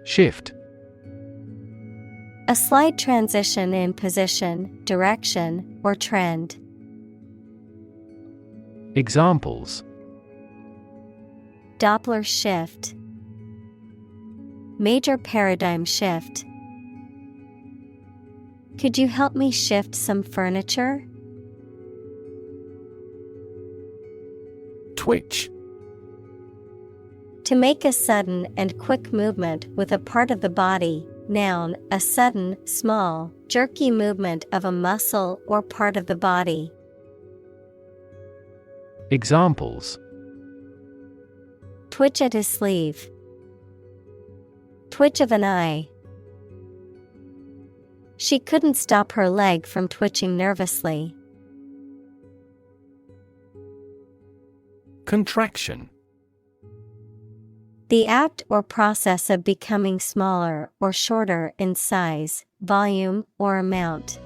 Shift. A slight transition in position, direction, or trend. Examples: Doppler shift. Major paradigm shift. Could you help me shift some furniture? Twitch. To make a sudden and quick movement with a part of the body. Noun, a sudden, small, jerky movement of a muscle or part of the body. Examples: Twitch at his sleeve. Twitch of an eye. She couldn't stop her leg from twitching nervously. Contraction. The act or process of becoming smaller or shorter in size, volume, or amount.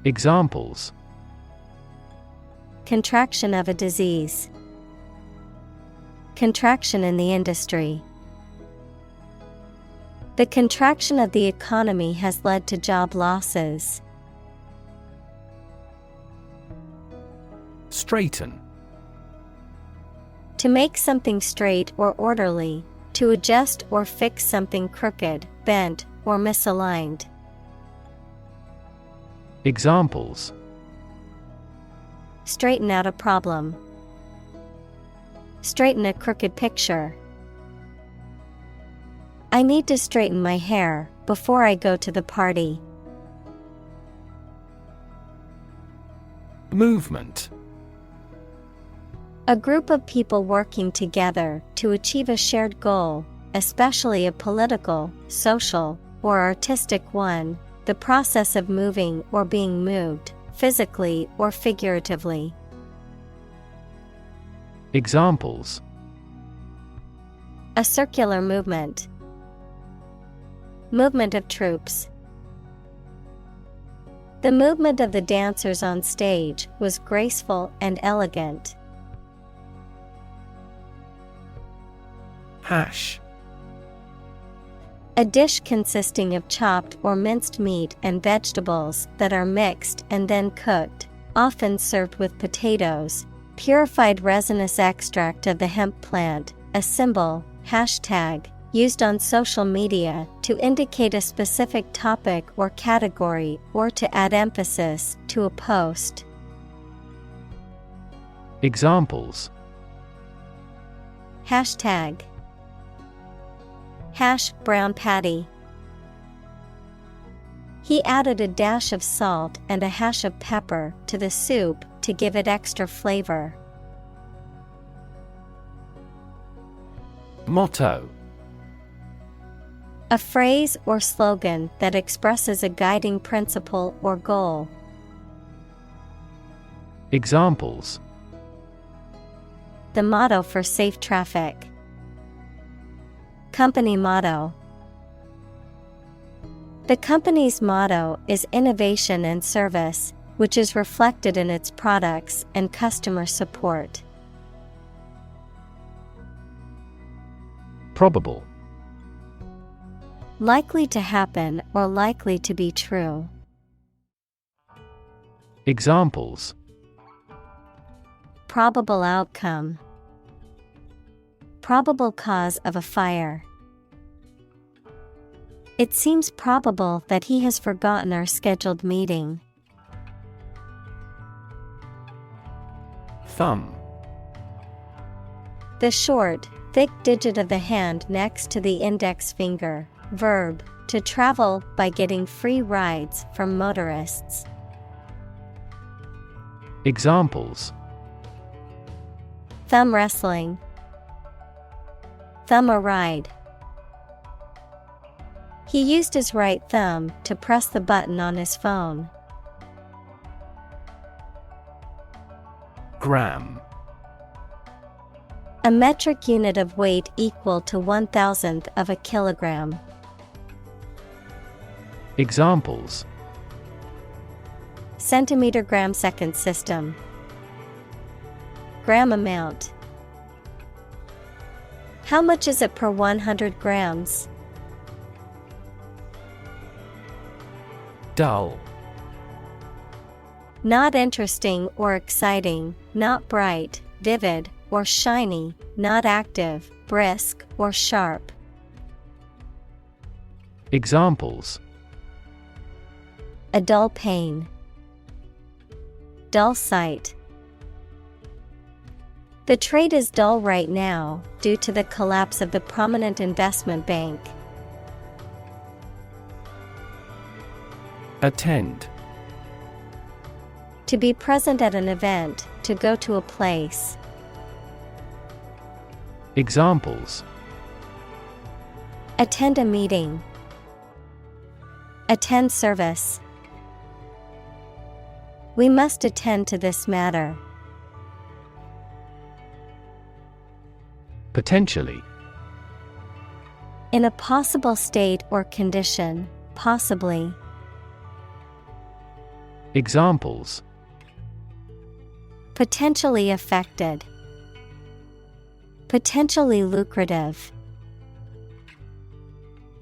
Examples: Contraction of a disease. Contraction in the industry. The contraction of the economy has led to job losses. Straighten. To make something straight or orderly, to adjust or fix something crooked, bent, or misaligned. Examples: Straighten out a problem. Straighten a crooked picture. I need to straighten my hair before I go to the party. Movement. A group of people working together to achieve a shared goal, especially a political, social, or artistic one, the process of moving or being moved, physically or figuratively. Examples: A circular movement. Movement of troops. The movement of the dancers on stage was graceful and elegant. Hash. A dish consisting of chopped or minced meat and vegetables that are mixed and then cooked, often served with potatoes. Purified resinous extract of the hemp plant, a symbol, hashtag, used on social media to indicate a specific topic or category or to add emphasis to a post. Examples: Hashtag. Hash brown patty. He added a dash of salt and a hash of pepper to the soup to give it extra flavor. Motto. A phrase or slogan that expresses a guiding principle or goal. Examples: The motto for safe traffic. Company motto. The company's motto is innovation and service, which is reflected in its products and customer support. Probable. Likely to happen or likely to be true. Examples: Probable outcome. Probable cause of a fire. It seems probable that he has forgotten our scheduled meeting. Thumb. The short, thick digit of the hand next to the index finger. Verb, to travel by getting free rides from motorists. Examples: Thumb wrestling. Thumb a ride. He used his right thumb to press the button on his phone. Gram. A metric unit of weight equal to 1/1000th of a kilogram. Examples: Centimeter gram second system. Gram amount. How much is it per 100 grams? Dull. Not interesting or exciting, not bright, vivid, or shiny, not active, brisk, or sharp. Examples: A dull pain. Dull sight. The trade is dull right now due to the collapse of the prominent investment bank. Attend. To be present at an event, to go to a place. Examples: Attend a meeting. Attend service. We must attend to this matter. Potentially. In a possible state or condition, possibly. Examples: Potentially affected. Potentially lucrative.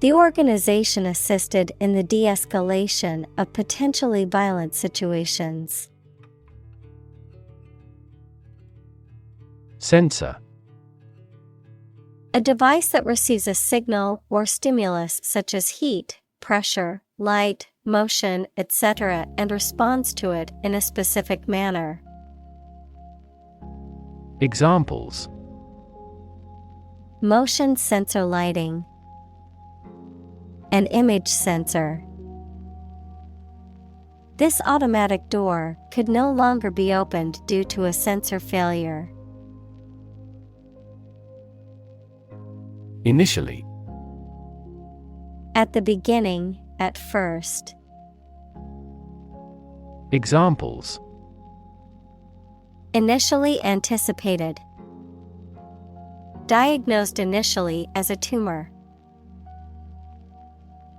The organization assisted in the de-escalation of potentially violent situations. Sensor. A device that receives a signal or stimulus such as heat, pressure, light, motion, etc. and responds to it in a specific manner. Examples: Motion sensor lighting. An image sensor. This automatic door could no longer be opened due to a sensor failure. Initially. At the beginning, at first. Examples: Initially anticipated. Diagnosed initially as a tumor.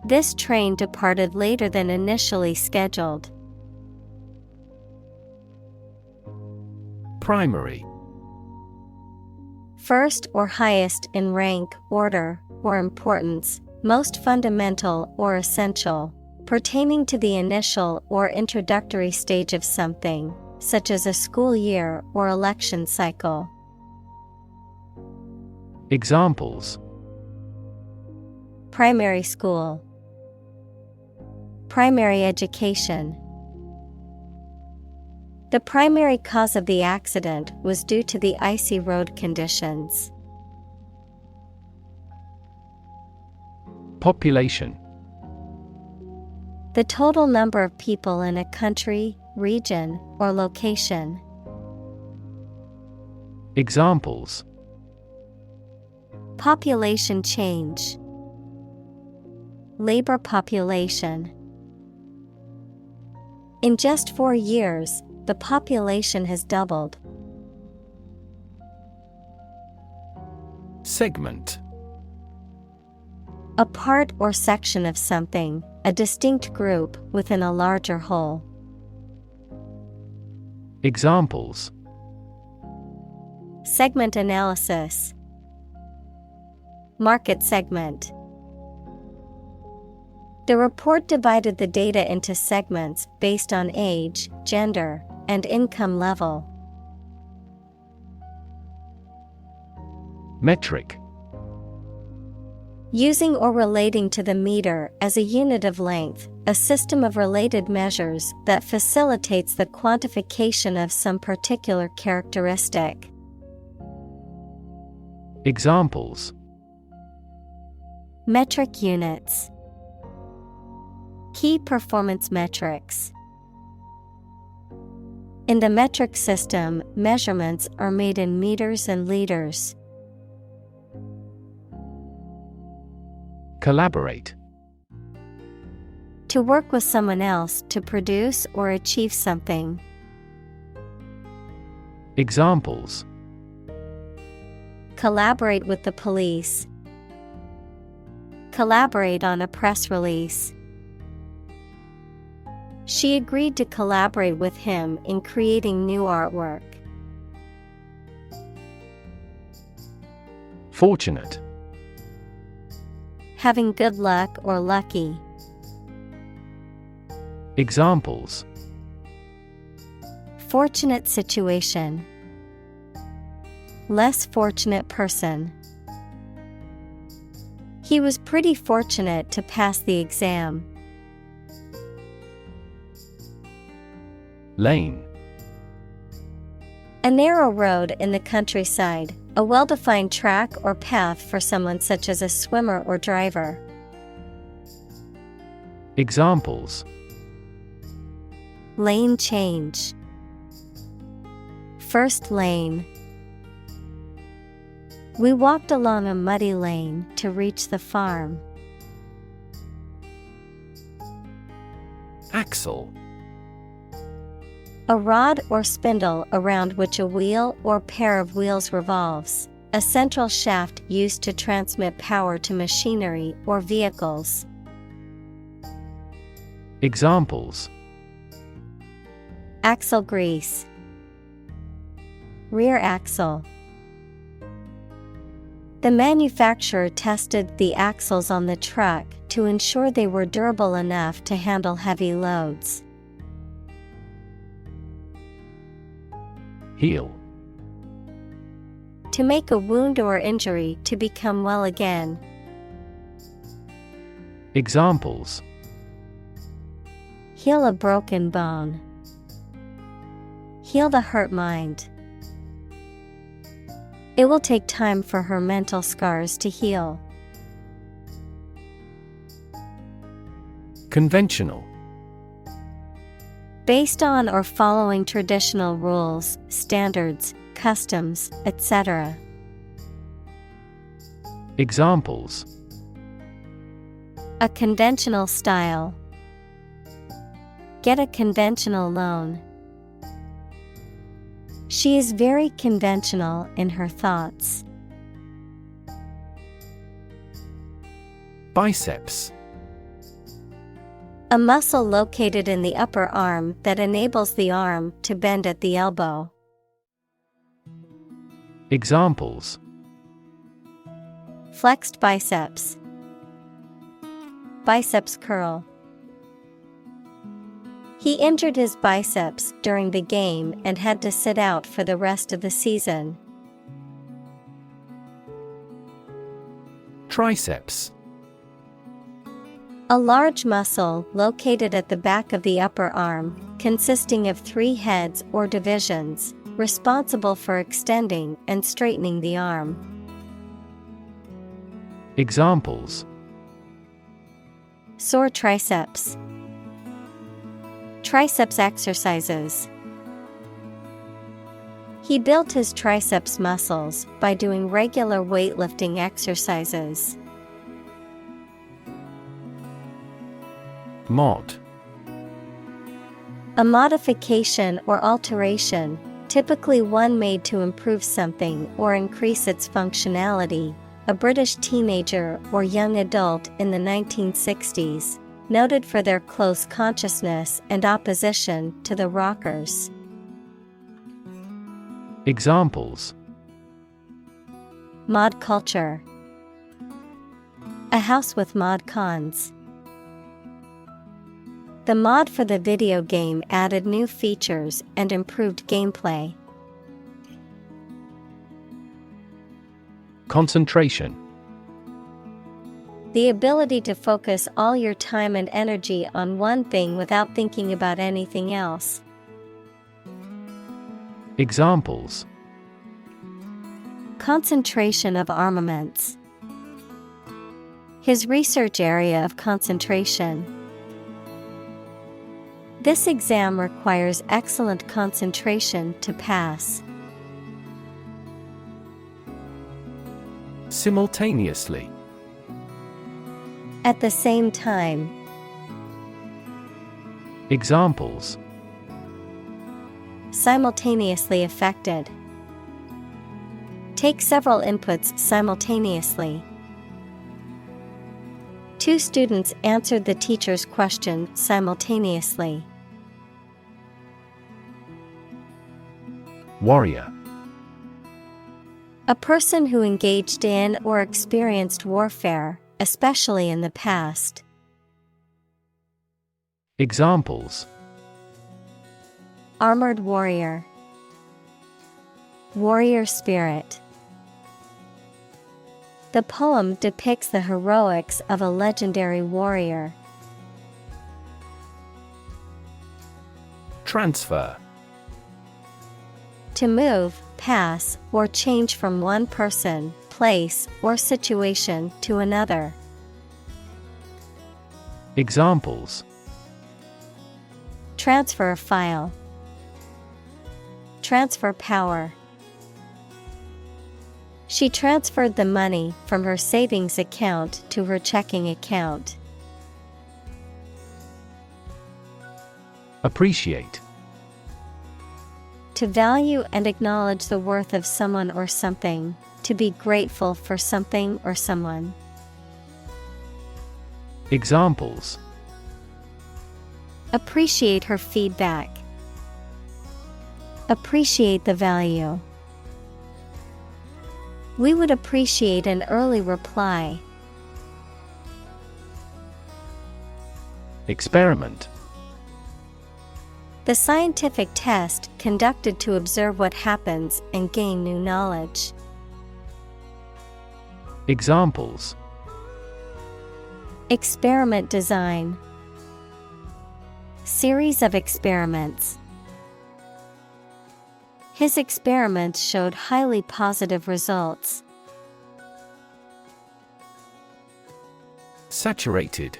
This train departed later than initially scheduled. Primary. First or highest in rank, order, or importance, most fundamental or essential, pertaining to the initial or introductory stage of something, such as a school year or election cycle. Examples: Primary school. Primary education. The primary cause of the accident was due to the icy road conditions. Population. The total number of people in a country, region, or location. Examples: Population change. Labor population. In just 4 years, the population has doubled. Segment. A part or section of something, a distinct group within a larger whole. Examples: Segment analysis. Market segment. The report divided the data into segments based on age, gender, and income level. Metric. Using or relating to the meter as a unit of length, a system of related measures that facilitates the quantification of some particular characteristic. Examples: Metric units. Key performance metrics. In the metric system, measurements are made in meters and liters. Collaborate. To work with someone else to produce or achieve something. Examples: Collaborate with the police. Collaborate on a press release. She agreed to collaborate with him in creating new artwork. Fortunate. Having good luck or lucky. Examples: Fortunate situation. Less fortunate person. He was pretty fortunate to pass the exam. Lane. A narrow road in the countryside, a well-defined track or path for someone such as a swimmer or driver. Examples: Lane change. First lane. We walked along a muddy lane to reach the farm. Axle. A rod or spindle around which a wheel or pair of wheels revolves, a central shaft used to transmit power to machinery or vehicles. Examples: Axle grease. Rear axle. The manufacturer tested the axles on the truck to ensure they were durable enough to handle heavy loads. Heal. To make a wound or injury to become well again. Examples: Heal a broken bone. Heal the hurt mind. It will take time for her mental scars to heal. Conventional. Based on or following traditional rules, standards, customs, etc. Examples: A conventional style. Get a conventional loan. She is very conventional in her thoughts. Biceps. A muscle located in the upper arm that enables the arm to bend at the elbow. Examples: Flexed biceps. Biceps curl. He injured his biceps during the game and had to sit out for the rest of the season. Triceps. A large muscle located at the back of the upper arm, consisting of 3 heads or divisions, responsible for extending and straightening the arm. Examples: Sore triceps. Triceps exercises. He built his triceps muscles by doing regular weightlifting exercises. Mod. A modification or alteration, typically one made to improve something or increase its functionality. A British teenager or young adult in the 1960s, noted for their close consciousness and opposition to the rockers. Examples: Mod culture. A house with mod cons. The mod for the video game added new features and improved gameplay. Concentration. The ability to focus all your time and energy on one thing without thinking about anything else. Examples: Concentration of armaments. His research area of concentration. This exam requires excellent concentration to pass. Simultaneously. At the same time. Examples: Simultaneously affected. Take several inputs simultaneously. 2 students answered the teacher's question simultaneously. Warrior. A person who engaged in or experienced warfare, especially in the past. Examples: Armored warrior. Warrior spirit. The poem depicts the heroics of a legendary warrior. Transfer. To move, pass, or change from one person, place, or situation to another. Examples: Transfer a file. Transfer power. She transferred the money from her savings account to her checking account. Appreciate. To value and acknowledge the worth of someone or something, to be grateful for something or someone. Examples: Appreciate her feedback. Appreciate the value. We would appreciate an early reply. Experiment. The scientific test conducted to observe what happens and gain new knowledge. Examples: Experiment design. Series of experiments. His experiments showed highly positive results. Saturated.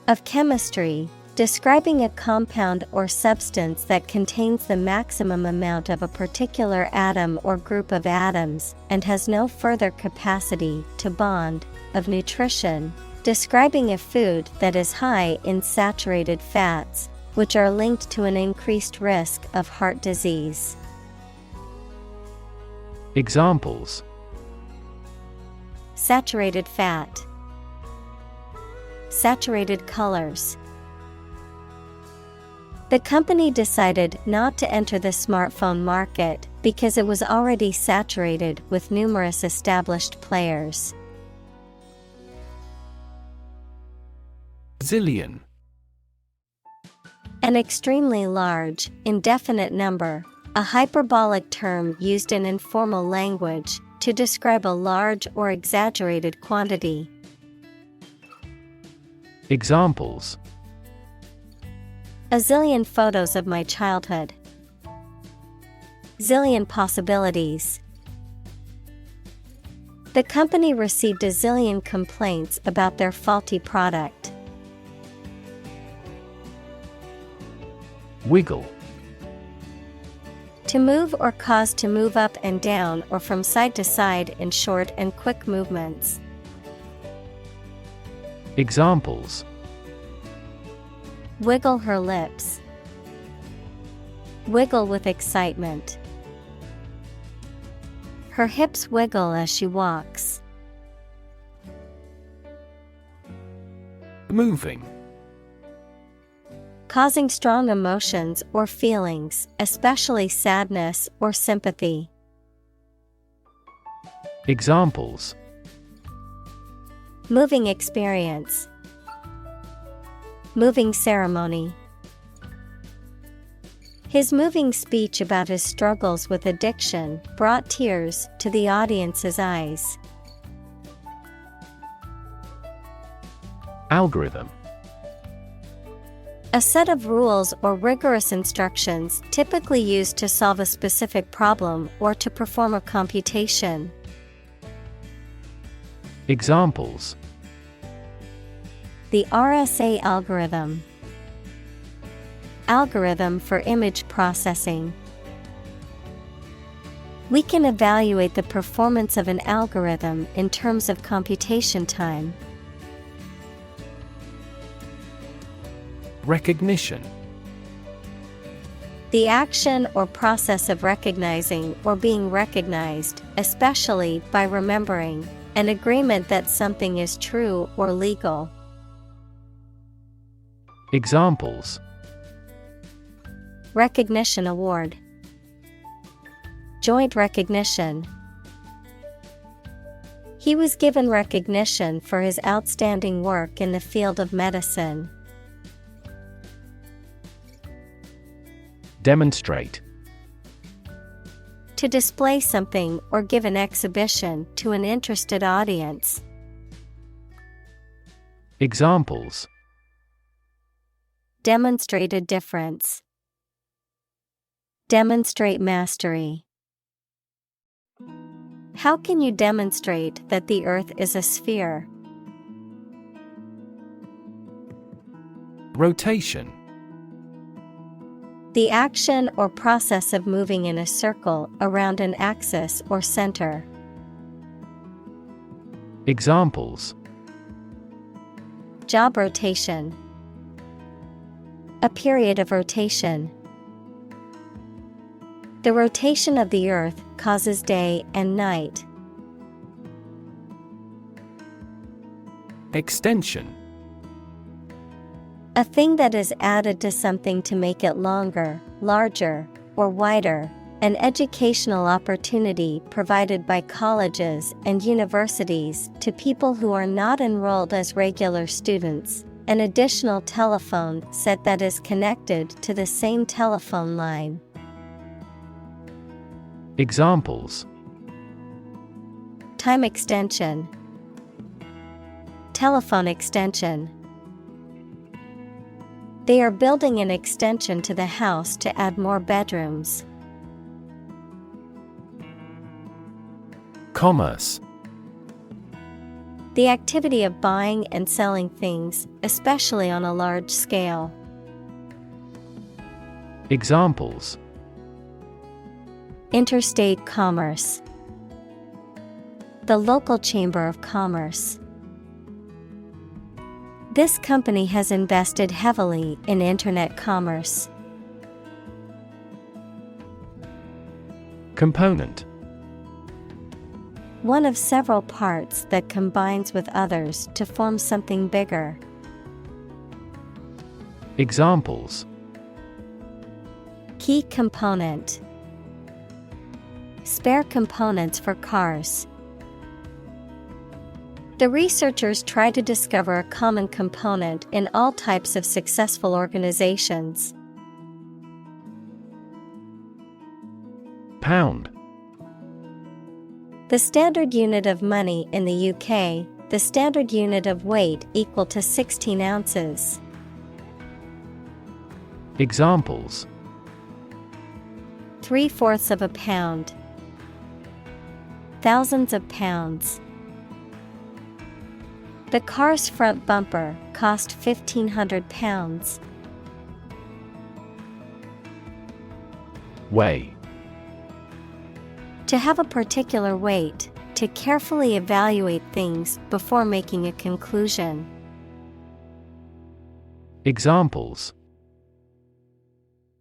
Of chemistry, describing a compound or substance that contains the maximum amount of a particular atom or group of atoms and has no further capacity to bond. Of nutrition, describing a food that is high in saturated fats, which are linked to an increased risk of heart disease. Examples: Saturated fat. Saturated colors. The company decided not to enter the smartphone market because it was already saturated with numerous established players. Zillion. An extremely large, indefinite number, a hyperbolic term used in informal language to describe a large or exaggerated quantity. Examples: A zillion photos of my childhood. Zillion possibilities. The company received a zillion complaints about their faulty product. Wiggle. To move or cause to move up and down or from side to side in short and quick movements. Examples: Wiggle her lips. Wiggle with excitement. Her hips wiggle as she walks. Moving. Causing strong emotions or feelings, especially sadness or sympathy. Examples: Moving experience. Moving ceremony. His moving speech about his struggles with addiction brought tears to the audience's eyes. Algorithm. A set of rules or rigorous instructions typically used to solve a specific problem or to perform a computation. Examples: The RSA algorithm. Algorithm for image processing. We can evaluate the performance of an algorithm in terms of computation time. Recognition. The action or process of recognizing or being recognized, especially by remembering, an agreement that something is true or legal. Examples: Recognition award. Joint recognition. He was given recognition for his outstanding work in the field of medicine. Demonstrate. To display something or give an exhibition to an interested audience. Examples: Demonstrate a difference. Demonstrate mastery. How can you demonstrate that the Earth is a sphere? Rotation. The action or process of moving in a circle around an axis or center. Examples: Job rotation. A period of rotation. The rotation of the Earth causes day and night. Extension. A thing that is added to something to make it longer, larger, or wider. An educational opportunity provided by colleges and universities to people who are not enrolled as regular students. An additional telephone set that is connected to the same telephone line. Examples: Time extension. Telephone extension. They are building an extension to the house to add more bedrooms. Commerce. The activity of buying and selling things, especially on a large scale. Examples: Interstate commerce. The local chamber of commerce. This company has invested heavily in internet commerce. Component. One of several parts that combines with others to form something bigger. Examples: Key component. Spare components for cars. The researchers try to discover a common component in all types of successful organizations. Pound. The standard unit of money in the UK, the standard unit of weight equal to 16 ounces. Examples: 3/4 of a pound. Thousands of pounds. The car's front bumper cost £1,500. Weigh. To have a particular weight, to carefully evaluate things before making a conclusion. Examples: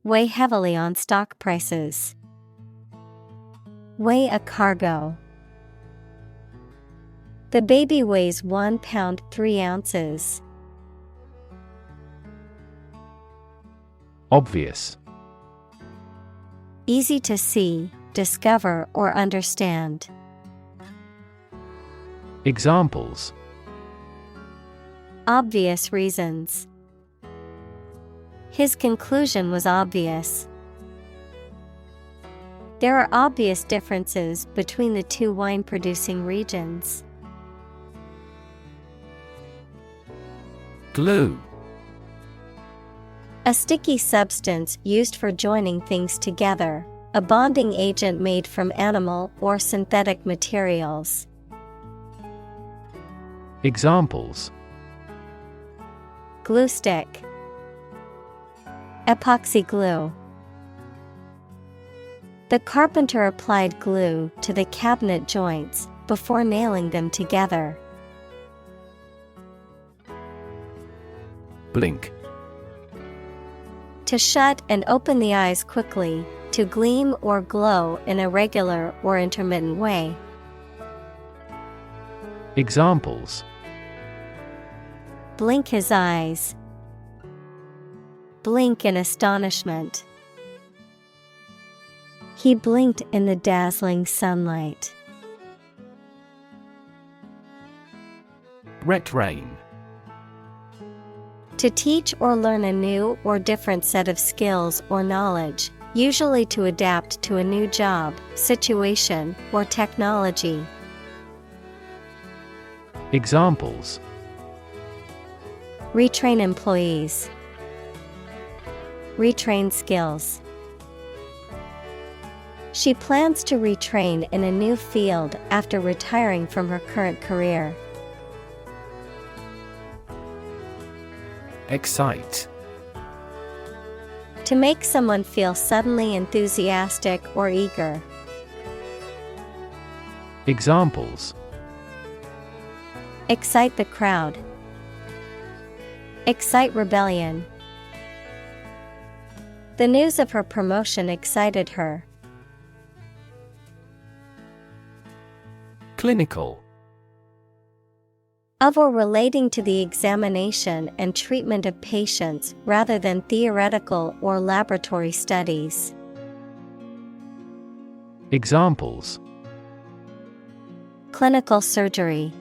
Weigh heavily on stock prices. Weigh a cargo. The baby weighs 1 pound 3 ounces. Obvious. Easy to see, discover, or understand. Examples: Obvious reasons. His conclusion was obvious. There are obvious differences between the two wine-producing regions. Glue. A sticky substance used for joining things together, a bonding agent made from animal or synthetic materials. Examples: Glue stick. Epoxy glue. The carpenter applied glue to the cabinet joints before nailing them together. Blink. To shut and open the eyes quickly, to gleam or glow in a regular or intermittent way. Examples: Blink his eyes. Blink in astonishment. He blinked in the dazzling sunlight. Retrain. To teach or learn a new or different set of skills or knowledge, usually to adapt to a new job, situation, or technology. Examples: Retrain employees. Retrain skills. She plans to retrain in a new field after retiring from her current career. Excite. To make someone feel suddenly enthusiastic or eager. Examples: Excite the crowd. Excite rebellion. The news of her promotion excited her. Clinical. Of or relating to the examination and treatment of patients rather than theoretical or laboratory studies. Examples: Clinical surgery.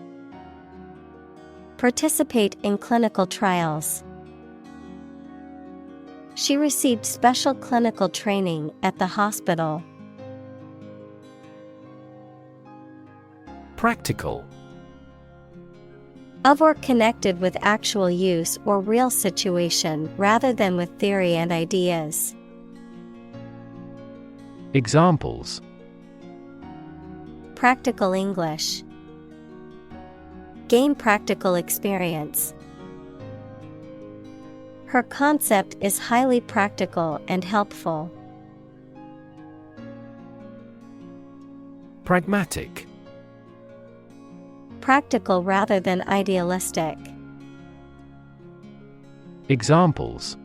Participate in clinical trials. She received special clinical training at the hospital. Practical. Of or connected with actual use or real situation rather than with theory and ideas. Examples: Practical English. Gain practical experience. Her concept is highly practical and helpful. Pragmatic. Practical rather than idealistic. Examples: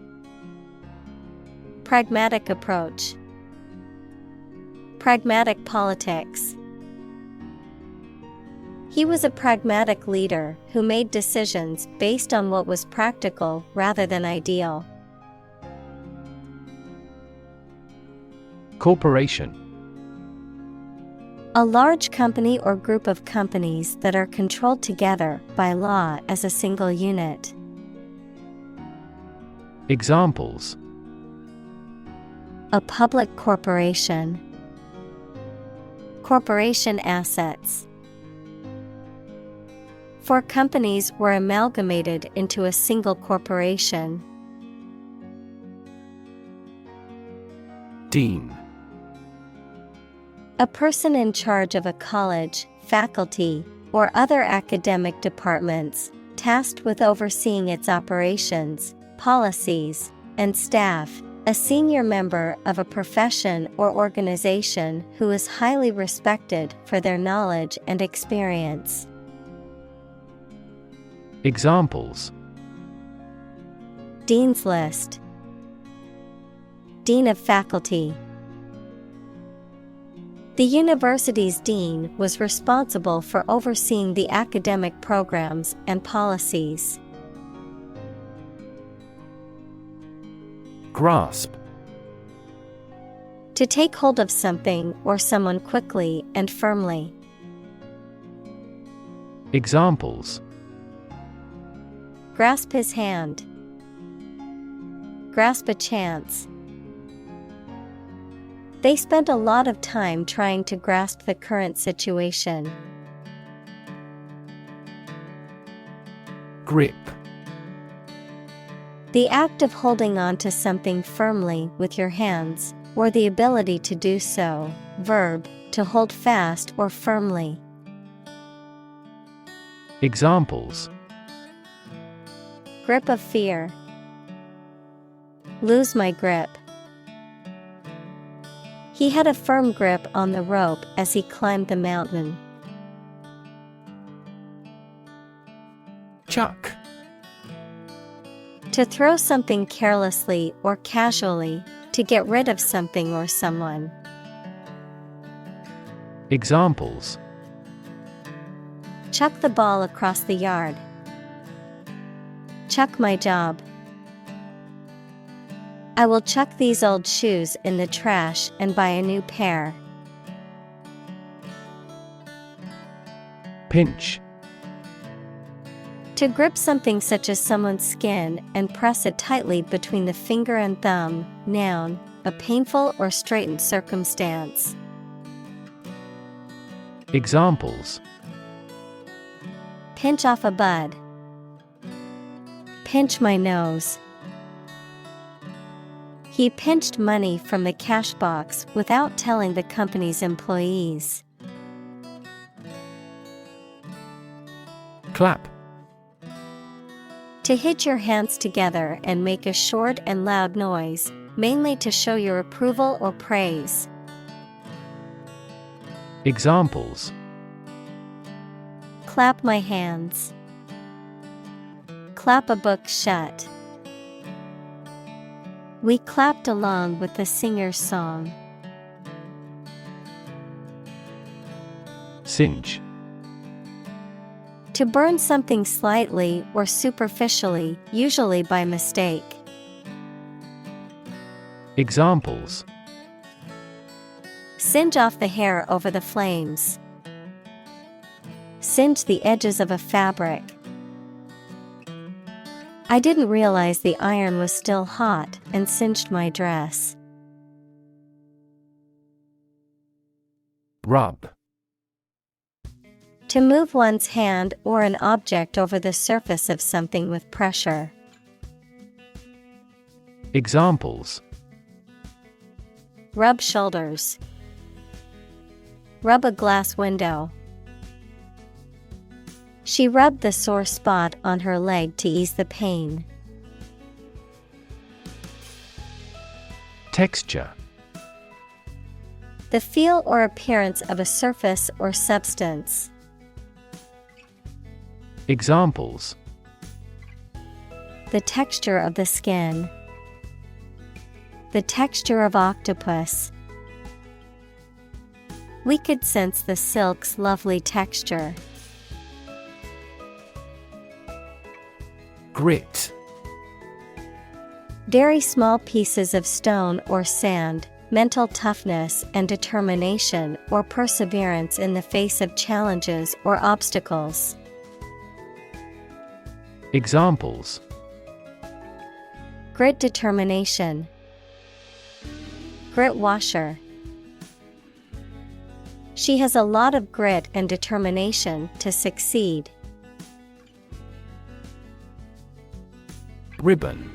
Pragmatic approach. Pragmatic politics. He was a pragmatic leader who made decisions based on what was practical rather than ideal. Corporation. A large company or group of companies that are controlled together by law as a single unit. Examples: A public corporation. Corporation assets. 4 companies were amalgamated into a single corporation. Dean. A person in charge of a college, faculty, or other academic departments, tasked with overseeing its operations, policies, and staff. A senior member of a profession or organization who is highly respected for their knowledge and experience. Examples: Dean's List. Dean of Faculty. The university's dean was responsible for overseeing the academic programs and policies. Grasp. To take hold of something or someone quickly and firmly. Examples: Grasp his hand. Grasp a chance. They spent a lot of time trying to grasp the current situation. Grip. The act of holding on to something firmly with your hands, or the ability to do so. Verb, to hold fast or firmly. Examples: Grip of fear. Lose my grip. He had a firm grip on the rope as he climbed the mountain. Chuck. To throw something carelessly or casually, to get rid of something or someone. Examples: Chuck the ball across the yard. Chuck my job. I will chuck these old shoes in the trash and buy a new pair. Pinch. To grip something such as someone's skin and press it tightly between the finger and thumb. Noun, a painful or straitened circumstance. Examples: Pinch off a bud. Pinch my nose. He pinched money from the cash box without telling the company's employees. Clap. To hit your hands together and make a short and loud noise, mainly to show your approval or praise. Examples: Clap my hands. Clap a book shut. We clapped along with the singer's song. Singe. To burn something slightly or superficially, usually by mistake. Examples: Singe off the hair over the flames. Singe the edges of a fabric. I didn't realize the iron was still hot and singed my dress. Rub. To move one's hand or an object over the surface of something with pressure. Examples: Rub shoulders. Rub a glass window. She rubbed the sore spot on her leg to ease the pain. Texture. The feel or appearance of a surface or substance. Examples: The texture of the skin. The texture of octopus. We could sense the silk's lovely texture. Grit. Very small pieces of stone or sand, mental toughness and determination or perseverance in the face of challenges or obstacles. Examples: Grit determination. Grit washer. She has a lot of grit and determination to succeed. Ribbon.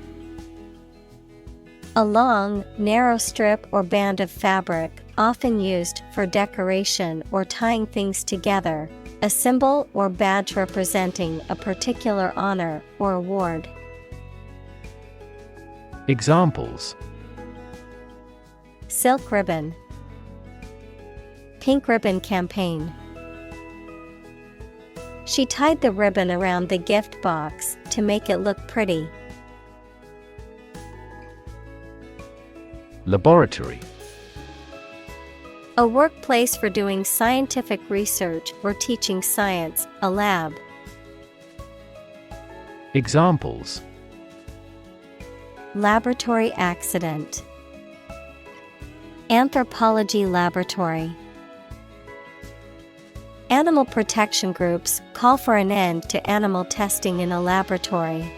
A long, narrow strip or band of fabric, often used for decoration or tying things together, a symbol or badge representing a particular honor or award. Examples: Silk ribbon. Pink ribbon campaign. She tied the ribbon around the gift box to make it look pretty. Laboratory. A workplace for doing scientific research or teaching science, a lab. Examples: Laboratory accident. Anthropology laboratory. Animal protection groups call for an end to animal testing in a laboratory.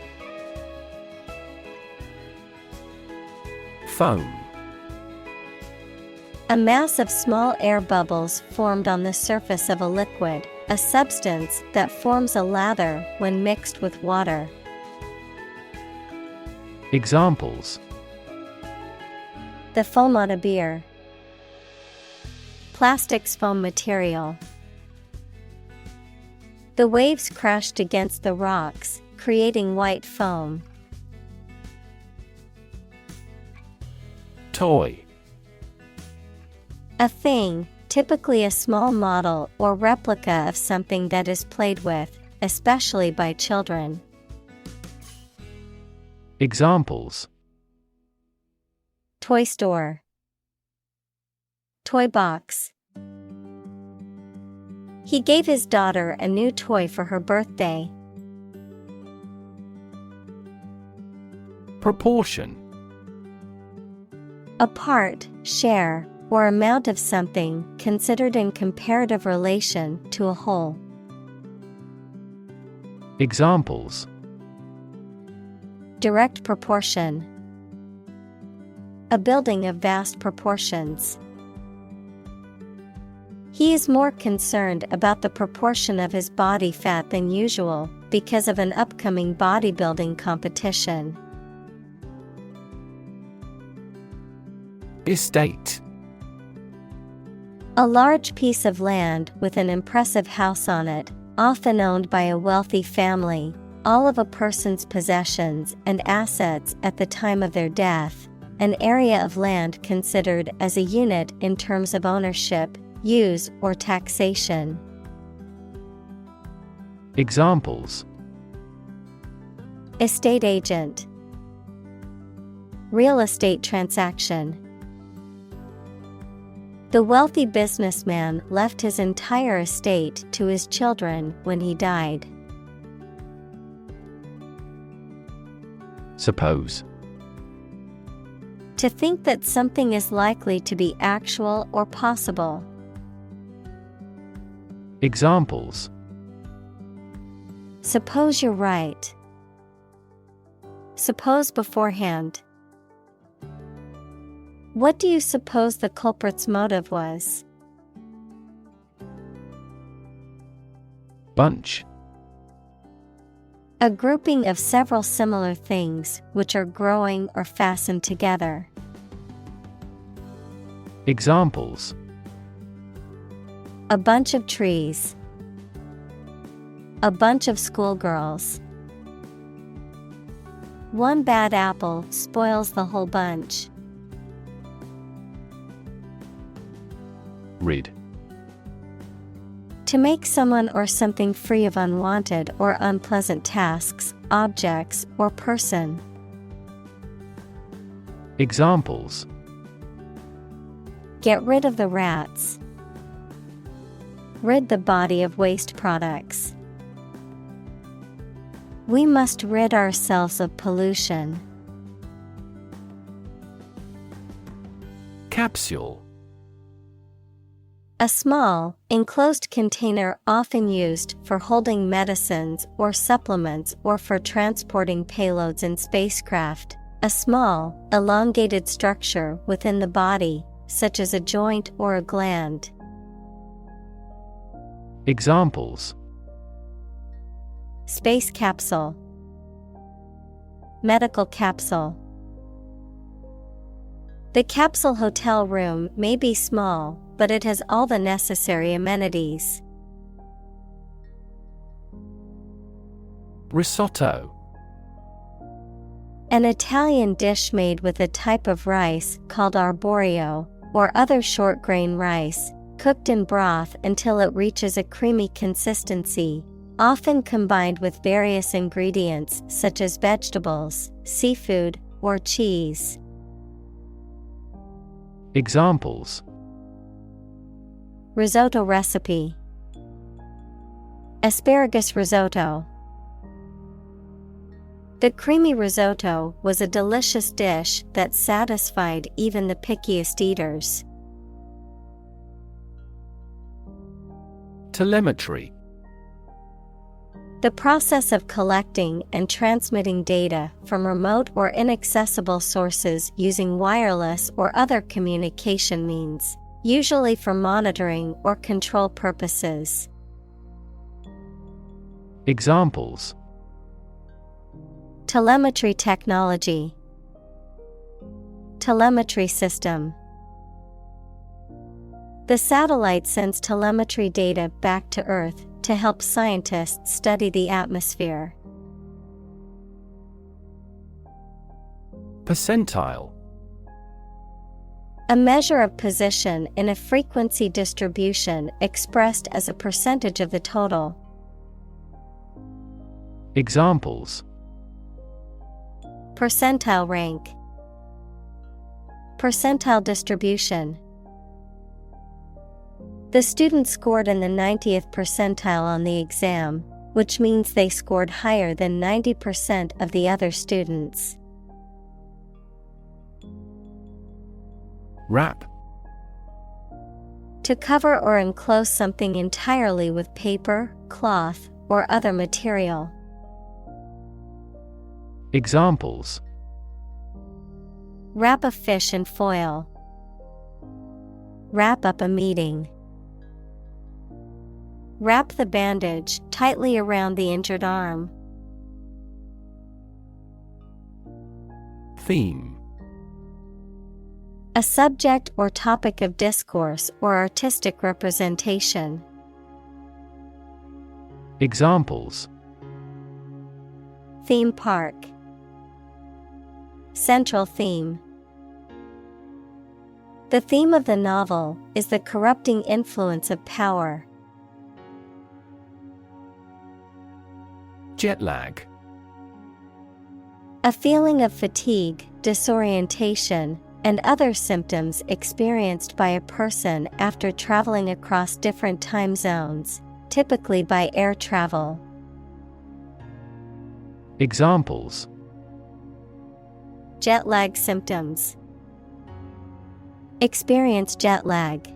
Foam. A mass of small air bubbles formed on the surface of a liquid, a substance that forms a lather when mixed with water. Examples: The foam on a beer. Plastics foam material. The waves crashed against the rocks, creating white foam. Toy. A thing, typically a small model or replica of something that is played with, especially by children. Examples: Toy store. Toy box. He gave his daughter a new toy for her birthday. Proportion. A part, share, or amount of something considered in comparative relation to a whole. Examples: Direct proportion. A building of vast proportions. He is more concerned about the proportion of his body fat than usual because of an upcoming bodybuilding competition. Estate. A large piece of land with an impressive house on it, often owned by a wealthy family, all of a person's possessions and assets at the time of their death, an area of land considered as a unit in terms of ownership, use, or taxation. Examples: Estate agent, real estate transaction. The wealthy businessman left his entire estate to his children when he died. Suppose. To think that something is likely to be actual or possible. Examples: Suppose you're right. Suppose beforehand. What do you suppose the culprit's motive was? Bunch. A grouping of several similar things which are growing or fastened together. Examples: A bunch of trees. A bunch of schoolgirls. One bad apple spoils the whole bunch. Rid. To make someone or something free of unwanted or unpleasant tasks, objects, or person. Examples: Get rid of the rats. Rid the body of waste products. We must rid ourselves of pollution. Capsule. A small, enclosed container often used for holding medicines or supplements or for transporting payloads in spacecraft. A small, elongated structure within the body, such as a joint or a gland. Examples: Space capsule. Medical capsule. The capsule hotel room may be small, but it has all the necessary amenities. Risotto. An Italian dish made with a type of rice called arborio, or other short grain rice, cooked in broth until it reaches a creamy consistency, often combined with various ingredients such as vegetables, seafood, or cheese. Examples: Risotto recipe. Asparagus risotto. The creamy risotto was a delicious dish that satisfied even the pickiest eaters. Telemetry. The process of collecting and transmitting data from remote or inaccessible sources using wireless or other communication means, usually for monitoring or control purposes. Examples: Telemetry technology. Telemetry system. The satellite sends telemetry data back to Earth to help scientists study the atmosphere. Percentile. A measure of position in a frequency distribution expressed as a percentage of the total. Examples: Percentile rank. Percentile distribution. The student scored in the 90th percentile on the exam, which means they scored higher than 90% of the other students. Wrap. To cover or enclose something entirely with paper, cloth, or other material. Examples: Wrap a fish in foil. Wrap up a meeting. Wrap the bandage tightly around the injured arm. Theme. A subject or topic of discourse or artistic representation. Examples: Theme park. Central theme. The theme of the novel is the corrupting influence of power. Jet lag. A feeling of fatigue, disorientation, and other symptoms experienced by a person after traveling across different time zones, typically by air travel. Examples: Jet lag symptoms. Experience jet lag.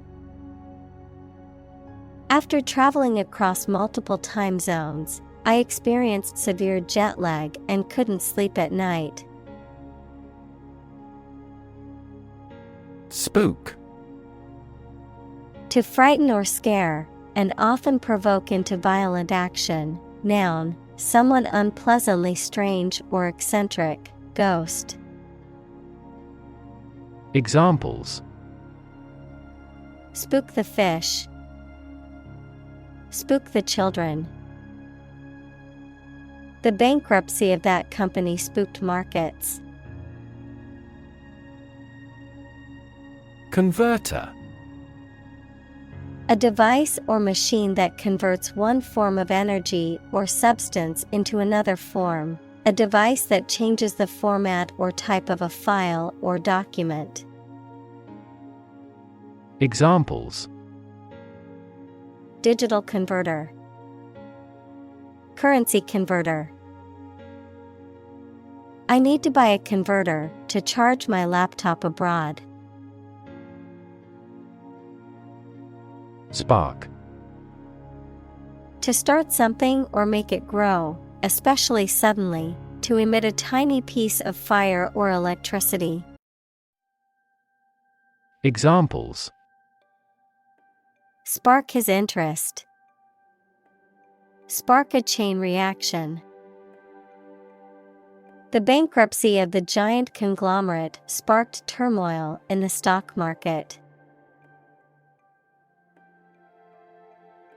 After traveling across multiple time zones, I experienced severe jet lag and couldn't sleep at night. Spook. To frighten or scare, and often provoke into violent action. Noun, someone unpleasantly strange or eccentric. Ghost. Examples: Spook the fish. Spook the children. The bankruptcy of that company spooked markets. Converter. A device or machine that converts one form of energy or substance into another form. A device that changes the format or type of a file or document. Examples: Digital converter. Currency converter. I need to buy a converter to charge my laptop abroad. Spark. To start something or make it grow, especially suddenly, to emit a tiny piece of fire or electricity. Examples: Spark his interest. Spark a chain reaction. The bankruptcy of the giant conglomerate sparked turmoil in the stock market.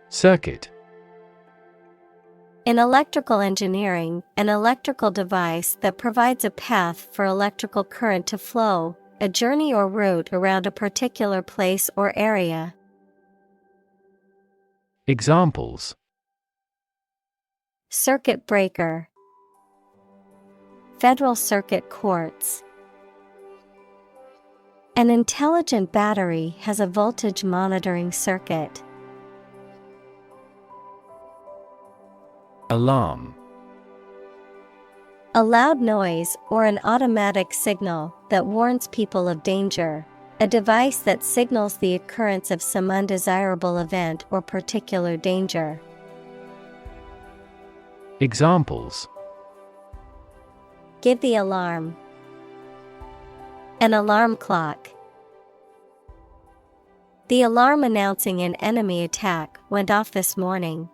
Circuit. In electrical engineering, an electrical device that provides a path for electrical current to flow, a journey or route around a particular place or area. Examples: Circuit breaker. Federal Circuit courts. An intelligent battery has a voltage monitoring circuit. Alarm. A loud noise or an automatic signal that warns people of danger. A device that signals the occurrence of some undesirable event or particular danger. Examples: Give the alarm. An alarm clock. The alarm announcing an enemy attack went off this morning.